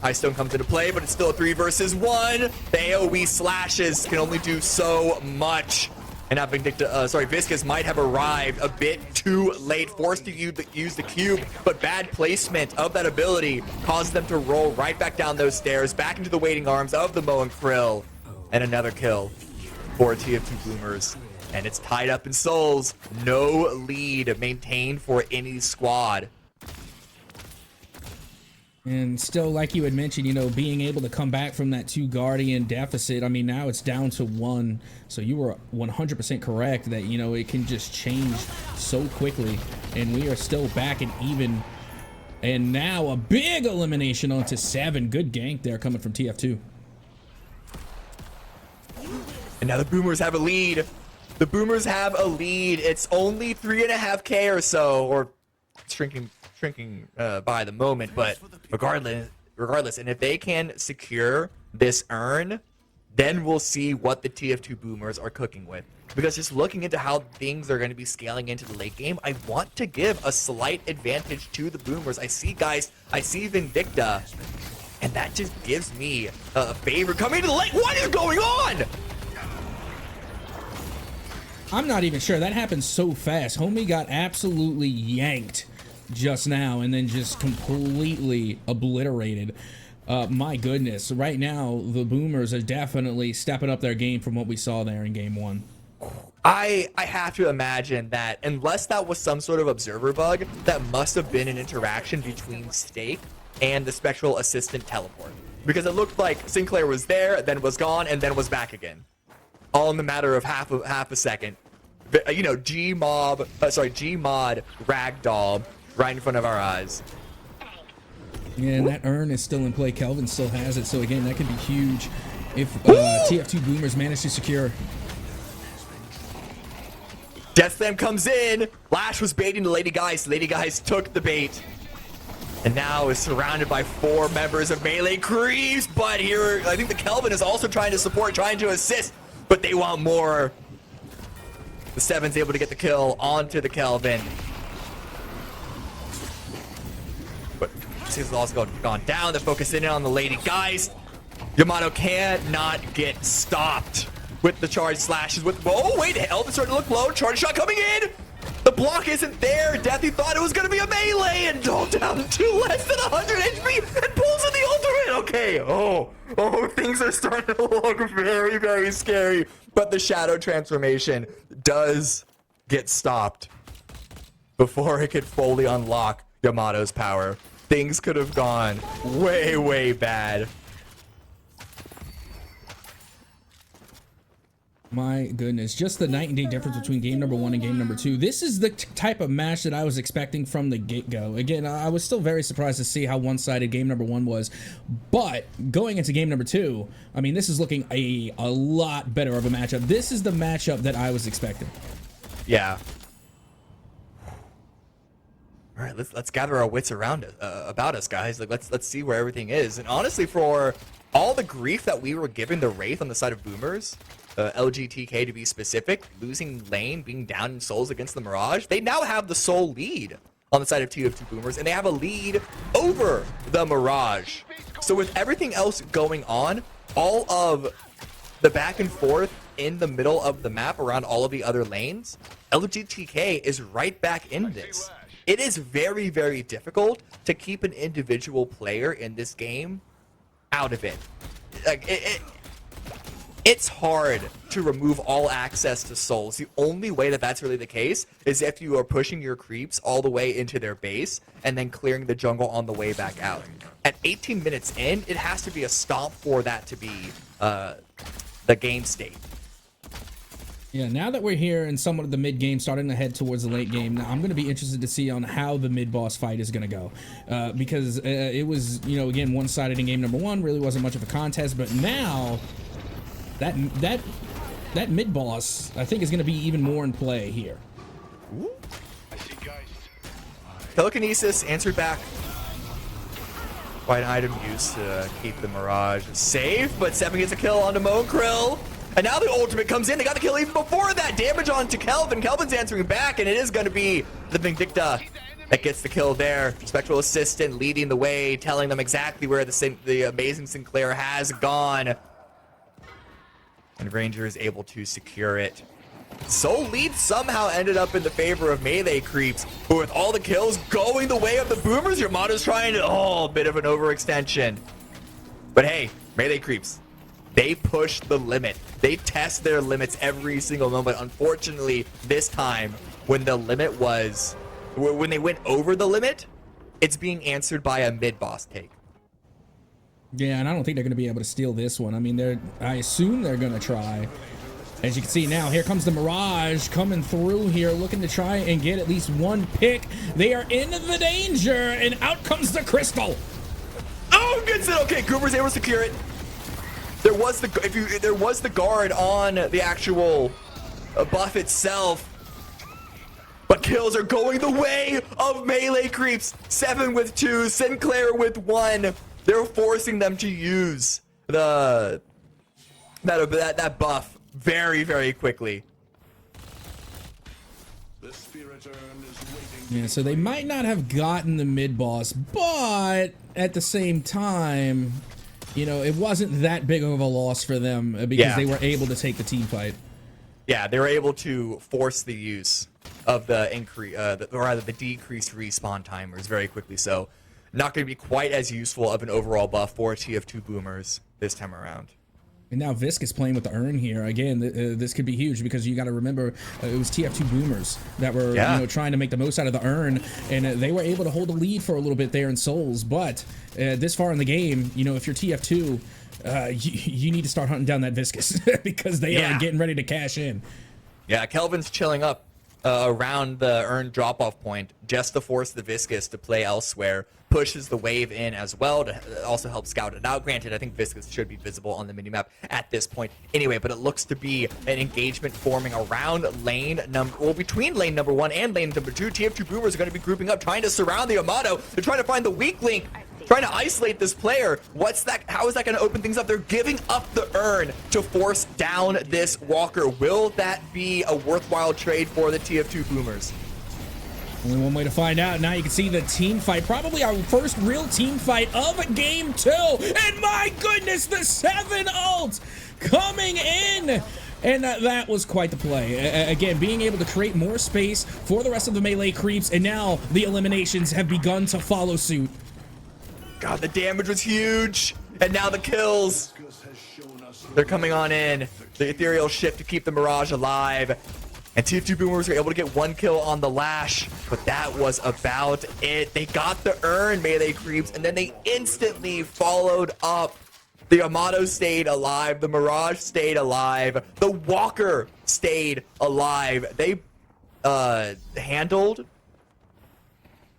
Ice Stone comes into play, but it's still a 3 versus 1. The AoE slashes can only do so much. And now Viscous might have arrived a bit too late, forced to use the cube, but bad placement of that ability caused them to roll right back down those stairs, back into the waiting arms of the Mo and Krill. And another kill for TF2 boomers. And it's tied up in souls. No lead maintained for any squad. And still, like you had mentioned, you know, being able to come back from that 2 Guardian deficit, I mean, now it's down to 1. So you were 100% correct that, you know, it can just change so quickly. And we are still back and even. And now a big elimination onto 7. Good gank there coming from TF2. And now the Boomers have a lead. The Boomers have a lead. It's only 3.5K or so, or shrinking by the moment, but regardless, and if they can secure this urn, then we'll see what the TF2 Boomers are cooking with. Because just looking into how things are going to be scaling into the late game, I want to give a slight advantage to the Boomers. I see Geist, I see Vindicta, and that just gives me a favor coming to the late. What is going on? I'm not even sure. That happened so fast. Homie got absolutely yanked just now and then just completely obliterated. My goodness. Right now, the Boomers are definitely stepping up their game from what we saw there in game 1. I have to imagine that unless that was some sort of observer bug, that must have been an interaction between Stake and the Spectral Assistant teleport. Because it looked like Sinclair was there, then was gone, and then was back again. All in the matter of half a second. You know, Gmod ragdoll right in front of our eyes. Yeah, and that urn is still in play. Kelvin still has it, so again, that could be huge if TF2 Boomers manage to secure. Death Slam comes in. Lash was baiting the Lady Geist. Lady Geist took the bait. And now is surrounded by 4 members of melee creeps. But here, I think the Kelvin is also trying to support, trying to assist. But they want more. The 7's able to get the kill onto the Kelvin. But Caesar's also gone down. They're focusing in on the Lady Geist. Yamato cannot get stopped with the charge slashes. Oh, wait, Elvin's starting to look low. Charge shot coming in. The block isn't there. Deathy thought it was going to be a melee and down to less than 100 HP and pulls in the ultimate. Okay, oh, things are starting to look very, very scary. But the shadow transformation does get stopped before it could fully unlock Yamato's power. Things could have gone way, way bad. My goodness, just the night and day difference between game number 1 and game number 2. This is the type of match that I was expecting from the get-go. Again, I was still very surprised to see how one-sided game number 1 was, but going into game number 2, I mean, this is looking a lot better of a matchup. This is the matchup that I was expecting. Yeah. All right, let's gather our wits around about us, guys. Like, let's see where everything is. And honestly, for all the grief that we were giving the Wraith on the side of Boomers, LGTK to be specific, losing lane, being down in souls against the Mirage, they now have the sole lead on the side of TF2 Boomers, and they have a lead over the Mirage. So with everything else going on, all of the back and forth in the middle of the map around all of the other lanes, LGTK is right back in this. It is very, very difficult to keep an individual player in this game out of it. Like, it's hard to remove all access to souls. The only way that that's really the case is if you are pushing your creeps all the way into their base and then clearing the jungle on the way back out. At 18 minutes in, it has to be a stomp for that to be the game state. Yeah, now that we're here in somewhat of the mid game, starting to head towards the late game, now I'm going to be interested to see on how the mid boss fight is going to go, because it was, you know, again, one-sided in game number 1, really wasn't much of a contest, but now that mid boss, I think, is going to be even more in play here. Ooh. I see Geist. Telekinesis answered back. Quite an item used to keep the Mirage safe, but Seven gets a kill onto Mo Krill. And now the ultimate comes in. They got the kill even before that. Damage onto Kelvin. Kelvin's answering back, and it is going to be the Vindicta that gets the kill there. Spectral Assistant leading the way, telling them exactly where the amazing Sinclair has gone. And Ranger is able to secure it. Soul lead somehow ended up in the favor of melee creeps, but with all the kills going the way of the Boomers, Yamato's trying to, a bit of an overextension. But hey, melee creeps, they push the limit. They test their limits every single moment. Unfortunately, this time, when the limit was, when they went over the limit, it's being answered by a mid-boss take. Yeah, and I don't think they're going to be able to steal this one. I mean, I assume they're going to try. As you can see now, here comes the Mirage coming through here, looking to try and get at least one pick. They are in the danger, and out comes the crystal. Oh, gets it. Okay, Cooper's able to secure it. There was the guard on the actual buff itself, but kills are going the way of melee creeps. 7 with 2, Sinclair with 1. They're forcing them to use that buff very, very quickly. Yeah, so they might not have gotten the mid boss, but at the same time, you know, it wasn't that big of a loss for them because they were able to take the team fight. Yeah, they were able to force the use of the decreased respawn timers very quickly. So, not going to be quite as useful of an overall buff for TF2 Boomers this time around. And now Visk is playing with the urn here. Again, this could be huge because you got to remember it was TF2 Boomers that were you know, trying to make the most out of the urn, and they were able to hold the lead for a little bit there in Souls. But this far in the game, you know, if you're TF2, you need to start hunting down that Viscus because they are getting ready to cash in. Yeah, Kelvin's chilling up around the urn drop-off point just to force the Viscus to play elsewhere. Pushes the wave in as well to also help scout it out. Granted, I think Viscus should be visible on the minimap at this point anyway, but it looks to be an engagement forming around between lane number 1 and lane number 2. TF2 Boomers are going to be grouping up, trying to surround the Yamato. They're trying to find the weak link, trying to isolate this player. What's that? How is that going to open things up? They're giving up the urn to force down this Walker. Will that be a worthwhile trade for the TF2 Boomers? Only one way to find out. Now you can see the team fight. Probably our first real team fight of game 2. And my goodness, the 7 ult coming in. And that was quite the play. Again, being able to create more space for the rest of the melee creeps. And now the eliminations have begun to follow suit. God, the damage was huge. And now the kills. They're coming on in. The ethereal shift to keep the Mirage alive. And TF2 Boomers were able to get 1 kill on the Lash, but that was about it. They got the urn, melee creeps, and then they instantly followed up The Yamato stayed alive. The Mirage stayed alive. The Walker stayed alive. They handled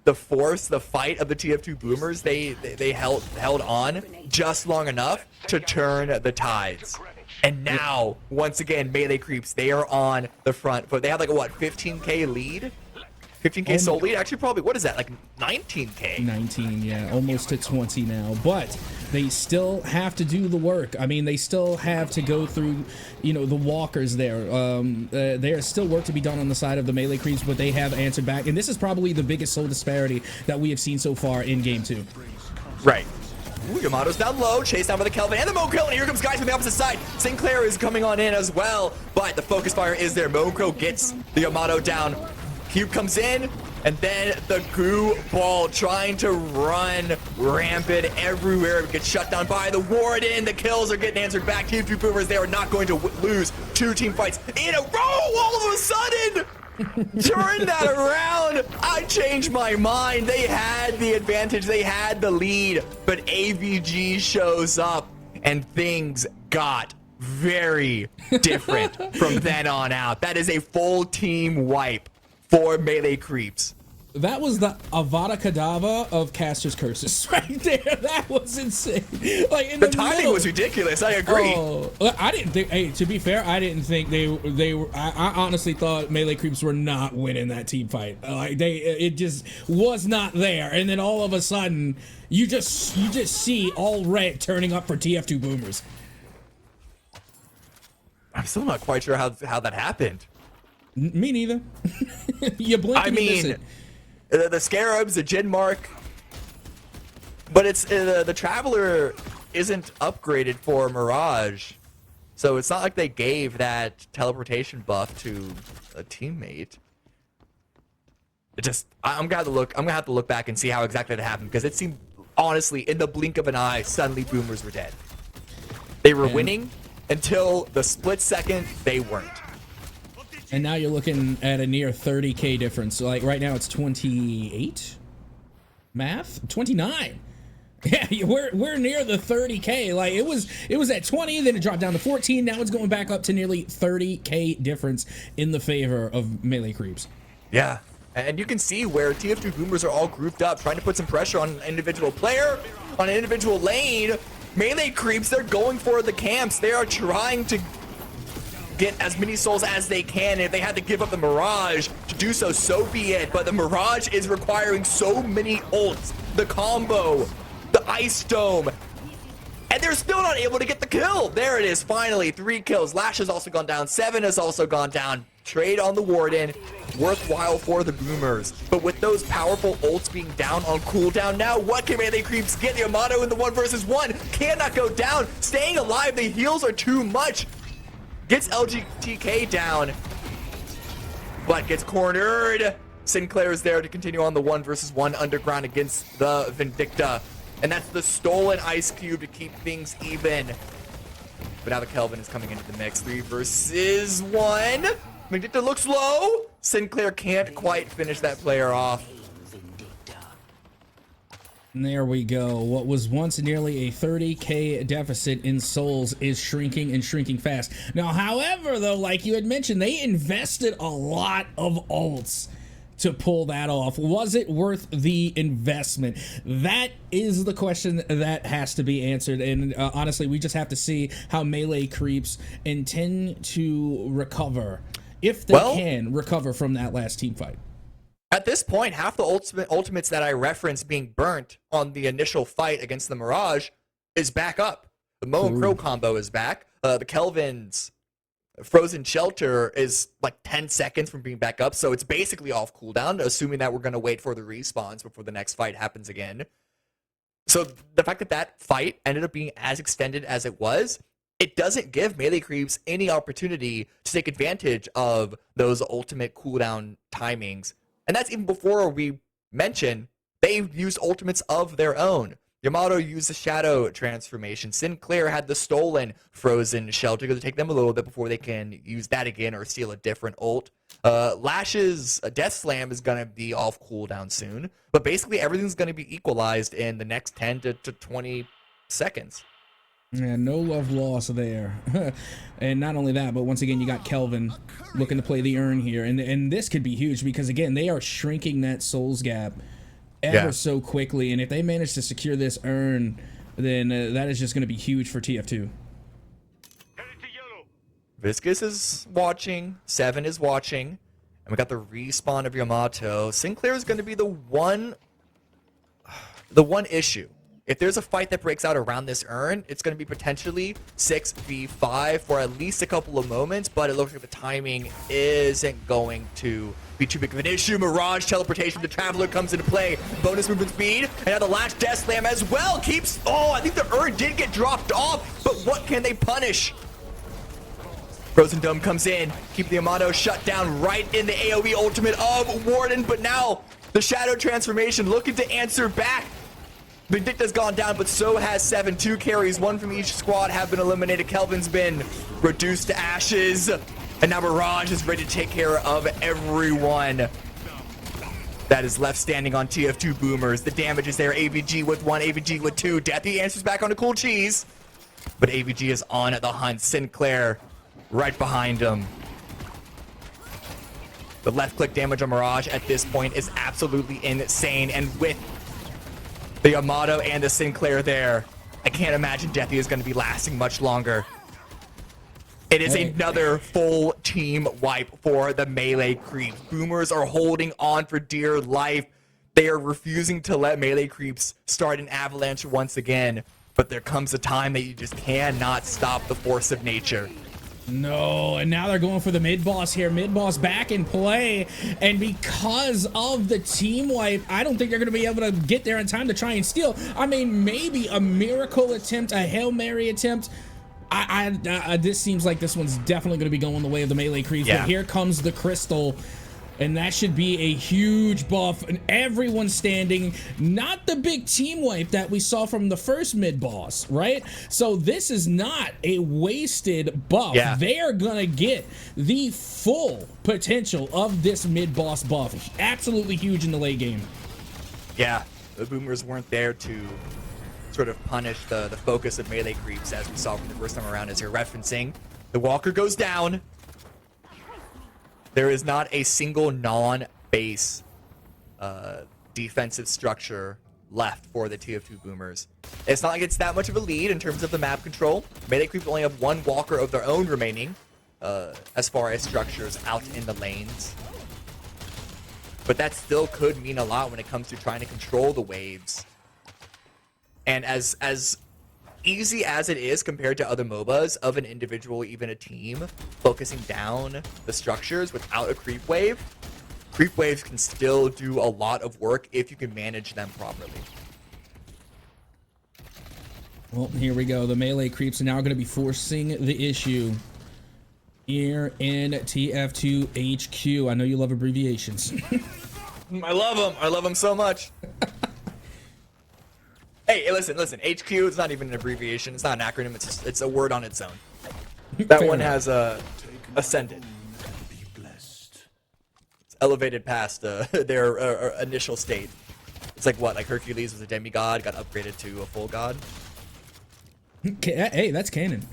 the fight of the TF2 Boomers. They held on just long enough to turn the tides. And now, once again, Melee Creeps, they are on the front foot. They have like a, what, 15K lead? 15K soul lead? Actually, probably, what is that, like 19K? 19, yeah, almost to 20 now. But they still have to do the work. I mean, they still have to go through, you know, the walkers there. There's still work to be done on the side of the Melee Creeps, but they have answered back. And this is probably the biggest soul disparity that we have seen so far in Game 2. Right. Ooh, Yamato's down low, chased down by the Kelvin and the Mokro, and here comes Geist from the opposite side. Sinclair is coming on in as well, but the focus fire is there. Mokro gets the Yamato down. Cube comes in, and then the goo ball trying to run rampant everywhere. Gets shut down by the Warden. The kills are getting answered back. TF2 Boomers, they are not going to lose 2 team fights in a row all of a sudden. Turn that around. I changed my mind. They had the advantage. They had the lead, but AVG shows up, and things got very different from then on out. That is a full team wipe for Melee Creeps. That was the Avada Kedavra of Caster's Curses right there. That was insane. Like in the timing was ridiculous. I agree. Oh, I didn't think. Hey, to be fair, I didn't think they were. I honestly thought Melee Creeps were not winning that team fight. Like it just was not there. And then all of a sudden, you just see all red turning up for TF2 Boomers. I'm still not quite sure how that happened. Me neither. You blink and you miss it. The Scarabs, the Jin Mark, but it's the Traveler isn't upgraded for Mirage, so it's not like they gave that teleportation buff to a teammate. It just I'm gonna have to look back and see how exactly that happened, because it seemed, honestly, in the blink of an eye, suddenly Boomers were dead. They were winning until the split second they weren't. And now you're looking at a near 30K difference. So like right now it's 28. Math? 29. Yeah, we're near the 30K. Like it was at 20, then it dropped down to 14. Now it's going back up to nearly 30K difference in the favor of Melee Creeps. Yeah. And you can see where TF2 Boomers are all grouped up, trying to put some pressure on an individual player, on an individual lane. Melee Creeps, they're going for the camps. They are trying to get as many souls as they can. If they had to give up the Mirage to do so, so be it. But the Mirage is requiring so many ults, the combo, the Ice Dome, and they're still not able to get the kill. There it is, finally, 3 kills. Lash has also gone down, 7 has also gone down. Trade on the Warden, worthwhile for the Boomers. But with those powerful ults being down on cooldown now, what can Melee Creeps get? The Yamato in the 1 versus 1 cannot go down. Staying alive, the heals are too much. Gets LGTK down, but gets cornered. Sinclair is there to continue on the 1 versus 1 underground against the Vindicta. And that's the stolen Ice Cube to keep things even. But now the Kelvin is coming into the mix. 3 versus 1. Vindicta looks low. Sinclair can't quite finish that player off. And there we go. What was once nearly a 30K deficit in souls is shrinking and shrinking fast. Now, however, though, like you had mentioned, they invested a lot of ults to pull that off. Was it worth the investment? That is the question that has to be answered. And honestly, we just have to see how Melee Creeps intend to recover, if they can recover from that last team fight. At this point, half the ultimates that I referenced being burnt on the initial fight against the Mirage is back up. The Mo and Crow combo is back. The Kelvin's Frozen Shelter is like 10 seconds from being back up, so it's basically off cooldown, assuming that we're going to wait for the respawns before the next fight happens again. So the fact that that fight ended up being as extended as it was, it doesn't give Melee Creeps any opportunity to take advantage of those ultimate cooldown timings. And that's even before we mention they've used ultimates of their own. Yamato used the Shadow transformation. Sinclair had the stolen Frozen Shelter. Going to take them a little bit before they can use that again or steal a different ult. Lash's Death Slam is going to be off cooldown soon. But basically everything's going to be equalized in the next 10 to 20 seconds. Yeah, no love lost there. And not only that, but once again, you got Kelvin looking to play the urn here. And this could be huge because, again, they are shrinking that souls gap ever so quickly. And if they manage to secure this urn, then that is just going to be huge for TF2. Viscous is watching. Seven is watching. And we got the respawn of Yamato. Sinclair is going to be the one issue. If there's a fight that breaks out around this urn, it's going to be potentially 6v5 for at least a couple of moments, but it looks like the timing isn't going to be too big of an issue. Mirage teleportation, the Traveler comes into play. Bonus movement speed, and now the Lash Death Slam as well keeps... Oh, I think the urn did get dropped off, but what can they punish? Frozen Dome comes in, keep the Yamato shut down right in the AoE ultimate of Warden, but now the Shadow Transformation looking to answer back. Vindicta's gone down, but so has Seven. 2 carries, 1 from each squad have been eliminated. Kelvin's been reduced to ashes, and now Mirage is ready to take care of everyone that is left standing on TF2 Boomers. The damage is there. AVG with 1, AVG with 2. Deathy answers back on a cool cheese, but AVG is on the hunt. Sinclair right behind him. The left click damage on Mirage at this point is absolutely insane, and with the Yamato and the Sinclair there, I can't imagine Deathy is going to be lasting much longer. It is another full team wipe for the melee creeps. Boomers are holding on for dear life. They are refusing to let melee creeps start an avalanche once again, but there comes a time that you just cannot stop the force of nature. No, and now they're going for the mid-boss here. Mid-boss back in play, and because of the team wipe, I don't think they're going to be able to get there in time to try and steal. I mean, maybe a miracle attempt, a Hail Mary attempt. This seems like this one's definitely going to be going the way of the melee creeps, but here comes the crystal. And that should be a huge buff, and everyone standing, not the big team wipe that we saw from the first mid-boss, right? So this is not a wasted buff. They are gonna get the full potential of this mid-boss buff. Absolutely huge in the late game. Yeah, the Boomers weren't there to sort of punish the focus of melee creeps, as we saw from the first time around, as you're referencing. The Walker goes down. There is not a single non-base defensive structure left for the TF2 Boomers. It's not like it's that much of a lead in terms of the map control. Melee Creep only have 1 Walker of their own remaining as far as structures out in the lanes. But that still could mean a lot when it comes to trying to control the waves. And as easy as it is compared to other MOBAs of an individual, even a team, focusing down the structures without a creep wave, creep waves can still do a lot of work if you can manage them properly. Well, here we go. The melee creeps are now going to be forcing the issue here in TF2 HQ. I know you love abbreviations. I love them. I love them so much. Hey, listen. HQ is not even an abbreviation. It's not an acronym. It's a word on its own. That one has ascended. It's elevated past their initial state. It's like what? Like Hercules was a demigod, got upgraded to a full god. Hey, that's canon.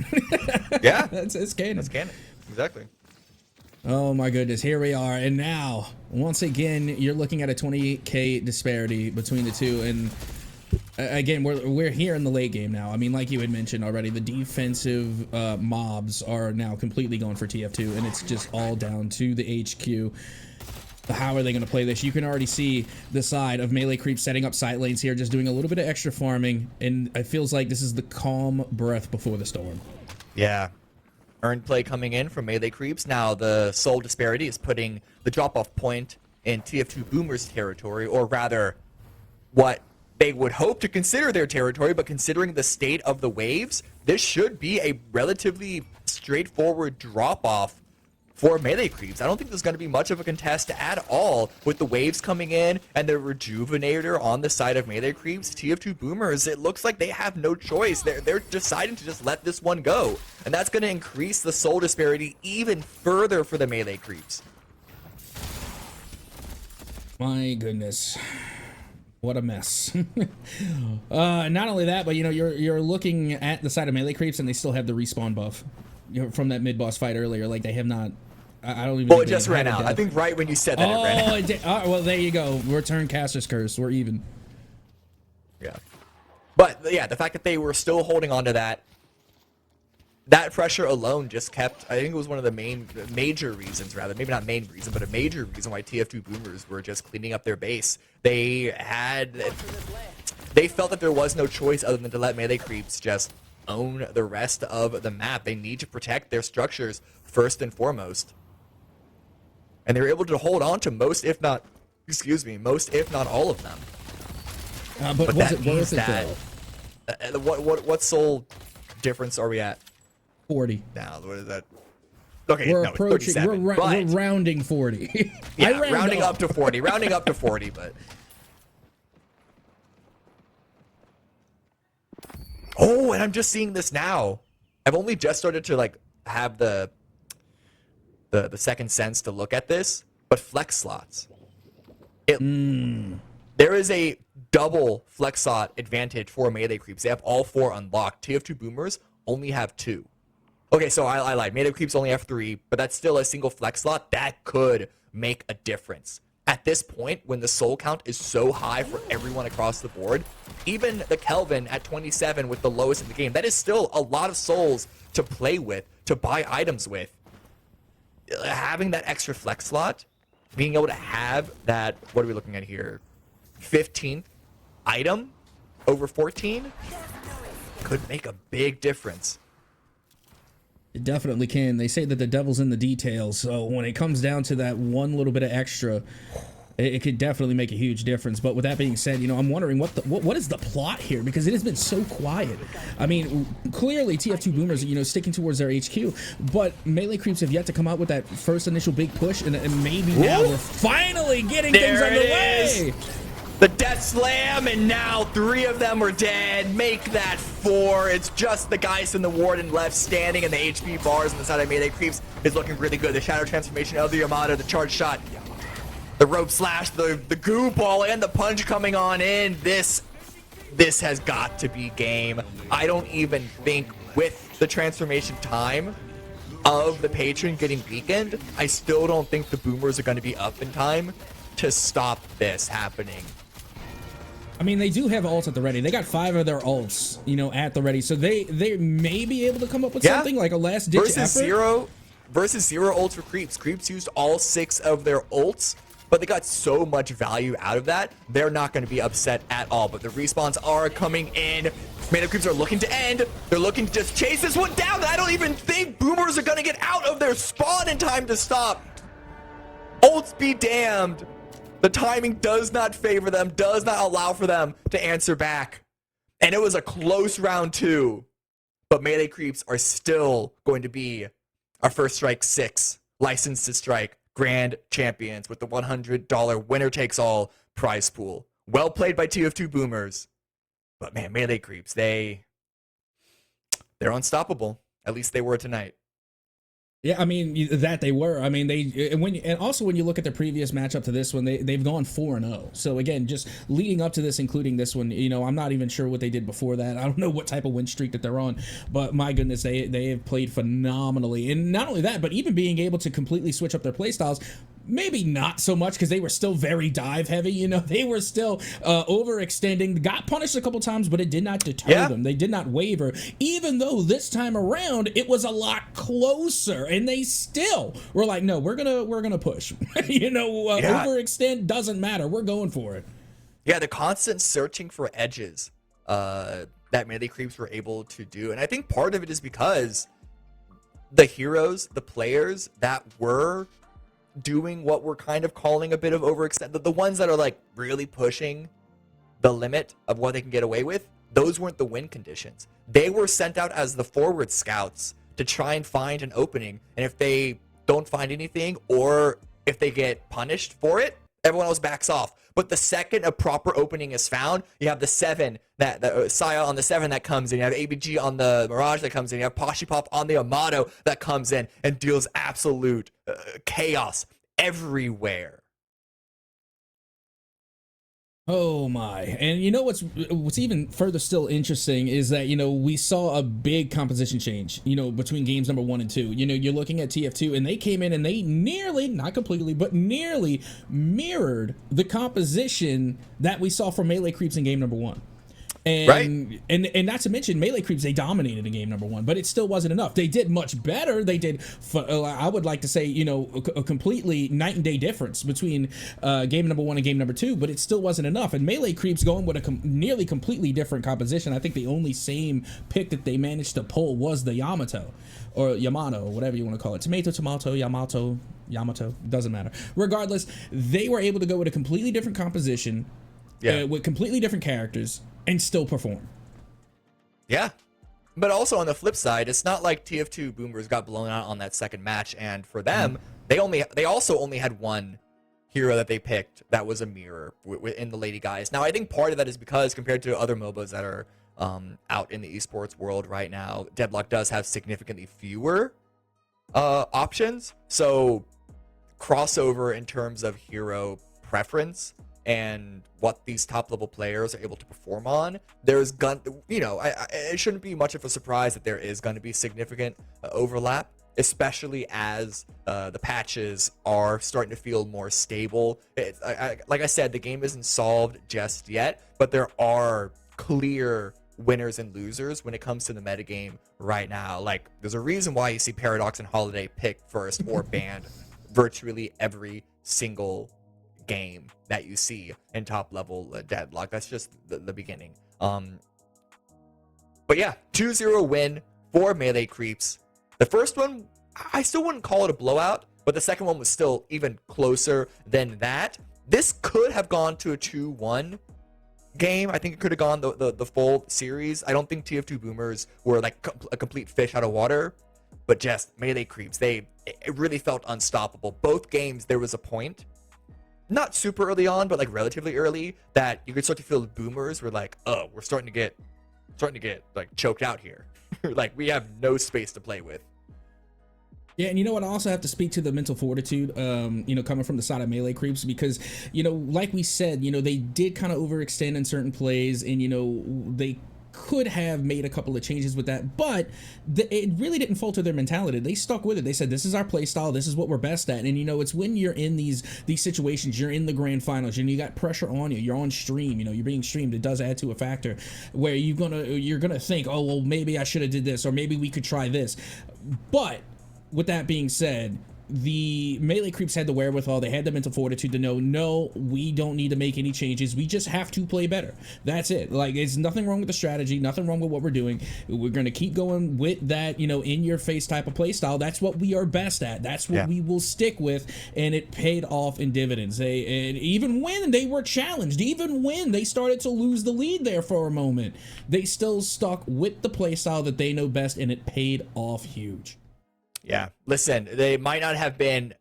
Yeah, it's canon. That's canon. Exactly. Oh my goodness, here we are, and now once again you're looking at a 20k disparity between the two, and again we're here in the late game now. I mean, like you had mentioned already, the defensive mobs are now completely going for TF2, and it's just all down to the HQ. How are they going to play this? You can already see the side of melee creep setting up side lanes here, just doing a little bit of extra farming, and it feels like this is the calm breath before the storm. Yeah. Earned play coming in from melee creeps. Now the soul disparity is putting the drop-off point in TF2 Boomers territory, or rather what they would hope to consider their territory, but considering the state of the waves, this should be a relatively straightforward drop-off for melee creeps. I don't think there's going to be much of a contest at all with the waves coming in and the rejuvenator on the side of melee creeps. TF2 Boomers, it looks like they have no choice. They're deciding to just let this one go, and that's going to increase the soul disparity even further for the melee creeps. My goodness. What a mess. Not only that, but you're looking at the side of melee creeps and they still have the respawn buff from that mid boss fight earlier. Like they have not. I don't even. Well, it just ran out. I think right when you said that, it ran out. Well, there you go. Return Caster's Curse. We're even. Yeah. But yeah, the fact that they were still holding on to that pressure alone just kept, I think it was one of the major reasons, rather, maybe not main reason, but a major reason why TF2 Boomers were just cleaning up their base. They felt that there was no choice other than to let melee creeps just own the rest of the map. They need to protect their structures first and foremost. And they were able to hold on to most, if not all of them. But was it worth it, though? What soul difference are we at? 40. Now, what is that? Okay, We're no, approaching. 37, we're rounding 40. Yeah, rounding up to 40. Rounding up to 40, but. Oh, and I'm just seeing this now. I've only just started to like have the second sense to look at this, but flex slots. There is a double flex slot advantage for melee creeps. They have all 4 unlocked. TF2 Boomers only have 2. Okay, so I lied. Melee creeps only have 3, but that's still a single flex slot. That could make a difference. At this point, when the soul count is so high for everyone across the board, even the Kelvin at 27 with the lowest in the game, that is still a lot of souls to play with, to buy items with. Having that extra flex slot, being able to have that, what are we looking at here? 15th item over 14 could make a big difference. It definitely can. They say that the devil's in the details, so when it comes down to that one little bit of extra, it could definitely make a huge difference. But with that being said, I'm wondering what is the plot here, because it has been so quiet. I mean, clearly TF2 Boomers, sticking towards their HQ, but melee creeps have yet to come out with that first initial big push, and maybe now we're finally getting things underway. The death slam, and now 3 of them are dead. Make that 4. It's just the Geist and the Warden left standing, and the HP bars on the side of melee creeps is looking really good. The shadow transformation of the Yamato, the charge shot, the rope slash, the goo ball, and the punch coming on in. This has got to be game. I don't even think with the transformation time of the patron getting weakened, I still don't think the Boomers are going to be up in time to stop this happening. I mean, they do have ults at the ready. They got 5 of their ults, at the ready. So they may be able to come up with something like a last ditch effort. Versus 0 ults for creeps. Creeps used all 6 of their ults, but they got so much value out of that. They're not going to be upset at all. But the respawns are coming in. Melee creeps are looking to end. They're looking to just chase this one down. I don't even think Boomers are going to get out of their spawn in time to stop. Ults be damned. The timing does not favor them, does not allow for them to answer back. And it was a close round 2. But melee creeps are still going to be our First Strike 6 licensed to strike grand champions with the $100 winner takes all prize pool. Well played by TF2 Boomers. But man, melee creeps, they're unstoppable. At least they were tonight. Yeah, I mean that they were. I mean and also when you look at the previous matchup to this one, they've gone 4-0. So again, just leading up to this, including this one, I'm not even sure what they did before that. I don't know what type of win streak that they're on, but my goodness, they have played phenomenally. And not only that, but even being able to completely switch up their play styles. Maybe not so much because they were still very dive heavy. They were still overextending. Got punished a couple times, but it did not deter them. They did not waver, even though this time around it was a lot closer, and they still were like, "No, we're gonna push." Overextend doesn't matter. We're going for it. Yeah, the constant searching for edges that melee creeps were able to do, and I think part of it is because the heroes, the players that were doing what we're kind of calling a bit of overextend, the ones that are like really pushing the limit of what they can get away with, those weren't the win conditions. They were sent out as the forward scouts to try and find an opening, and if they don't find anything or if they get punished for it, everyone else backs off. But the second a proper opening is found, you have the 7 the Saya on the 7 that comes in, you have ABG on the Mirage that comes in, you have Pop on the Yamato that comes in and deals absolute chaos everywhere. Oh my. And you know what's even further still interesting is that, we saw a big composition change, between games number 1 and 2. You're looking at TF2 and they came in and they nearly, not completely, but nearly mirrored the composition that we saw for melee creeps in game number 1. And, right. and not to mention melee creeps, they dominated in game number 1, but it still wasn't enough. They did much better. They did, I would like to say, a completely night and day difference between game number 1 and game number 2, but it still wasn't enough. And melee creeps going with a nearly completely different composition. I think the only same pick that they managed to pull was the Yamato, or whatever you want to call it. Tomato, Yamato, doesn't matter. Regardless, they were able to go with a completely different composition, with completely different characters, and still perform. Yeah. But also on the flip side, it's not like TF2 Boomers got blown out on that second match, and for them, they also only had one hero that they picked that was a mirror in the Lady Geist. Now, I think part of that is because compared to other MOBAs that are out in the esports world right now, Deadlock does have significantly fewer options. So crossover in terms of hero preference and what these top level players are able to perform on, there's it shouldn't be much of a surprise that there is going to be significant overlap, especially as the patches are starting to feel more stable. Like I said, the game isn't solved just yet, but there are clear winners and losers when it comes to the metagame right now. Like, there's a reason why you see Paradox and Holiday picked first or banned virtually every single game that you see in top level Deadlock. That's just the beginning. But yeah, 2-0 win for melee creeps. The first one, I still wouldn't call it a blowout, but the second one was still even closer than that. This could have gone to a 2-1 game. I think it could have gone the full series. I don't think TF2 Boomers were like a complete fish out of water, but just melee creeps, it really felt unstoppable. Both games, there was a point, not super early on, but like relatively early, that you could start to feel the Boomers were like, oh, we're starting to get like choked out here. Like, we have no space to play with. Yeah, and you know what? I also have to speak to the mental fortitude, coming from the side of melee creeps, because, like we said, they did kind of overextend in certain plays, and, they could have made a couple of changes with that, but it really didn't falter their mentality. They stuck with it. They said, this is our play style, this is what we're best at. And it's when you're in these situations, you're in the grand finals, and you got pressure on you, you're on stream, you're being streamed, it does add to a factor where you're gonna think, oh well, maybe I should have did this, or maybe we could try this. But with that being said, the melee creeps had the wherewithal, they had the mental fortitude to know, no, we don't need to make any changes, we just have to play better. That's it. Like, it's nothing wrong with the strategy, nothing wrong with what we're doing. We're going to keep going with that, in your face type of play style. That's what we are best at. That's what we will stick with, and it paid off in dividends. And even when they were challenged, even when they started to lose the lead there for a moment, they still stuck with the play style that they know best, and it paid off huge. Yeah, listen, they might not have been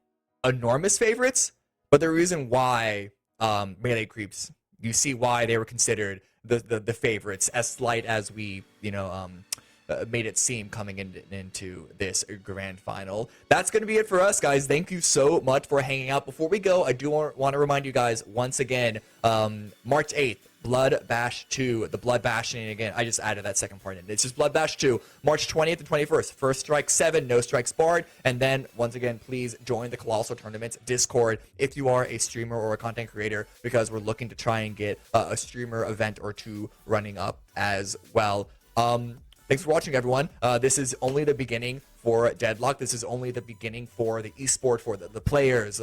enormous favorites, but the reason why melee creeps, you see why they were considered the favorites, as slight as we made it seem coming into this grand final. That's going to be it for us, guys. Thank you so much for hanging out. Before we go, I do want to remind you guys once again, March 8th, Blood Bash 2, the Blood Bashing again. I just added that second part in. It's just Blood Bash 2, March 20th and 21st. First strike 7, no strikes barred. And then, once again, please join the Colossal Tournaments Discord if you are a streamer or a content creator, because we're looking to try and get a streamer event or two running up as well. Thanks for watching, everyone. This is only the beginning for Deadlock. This is only the beginning for the esport, for the players.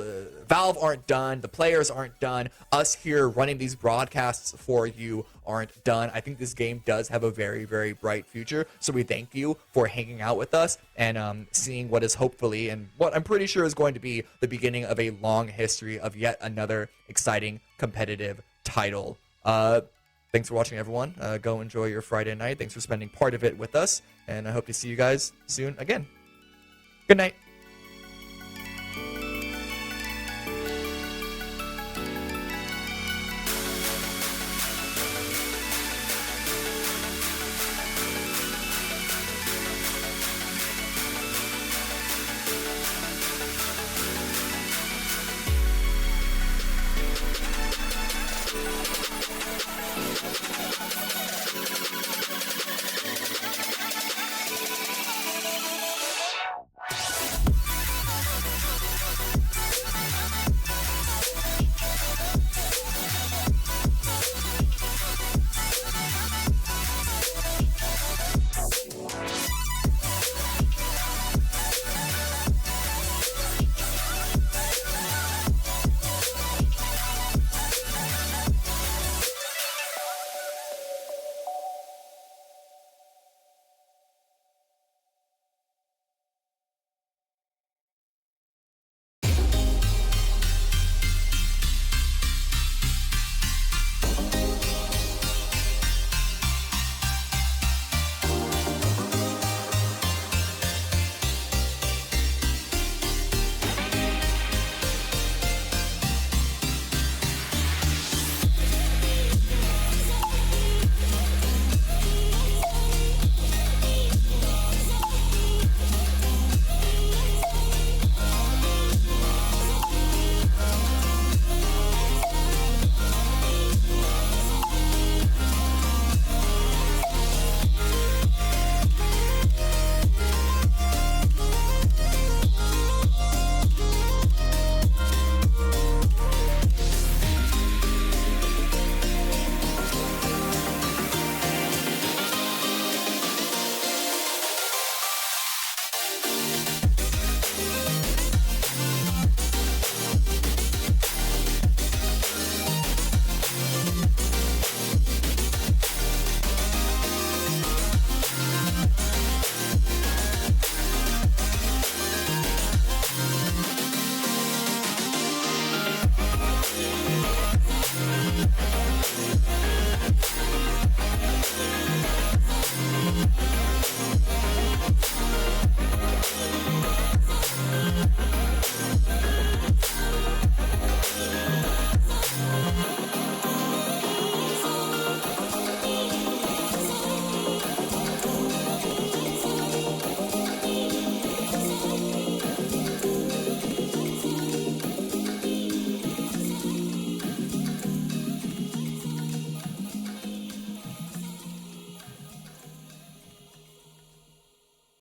Valve aren't done. The players aren't done. Us here running these broadcasts for you aren't done. I think this game does have a very, very bright future. So we thank you for hanging out with us and seeing what is hopefully, and what I'm pretty sure is going to be, the beginning of a long history of yet another exciting competitive title. Thanks for watching, everyone. Go enjoy your Friday night. Thanks for spending part of it with us, and I hope to see you guys soon again. Good night.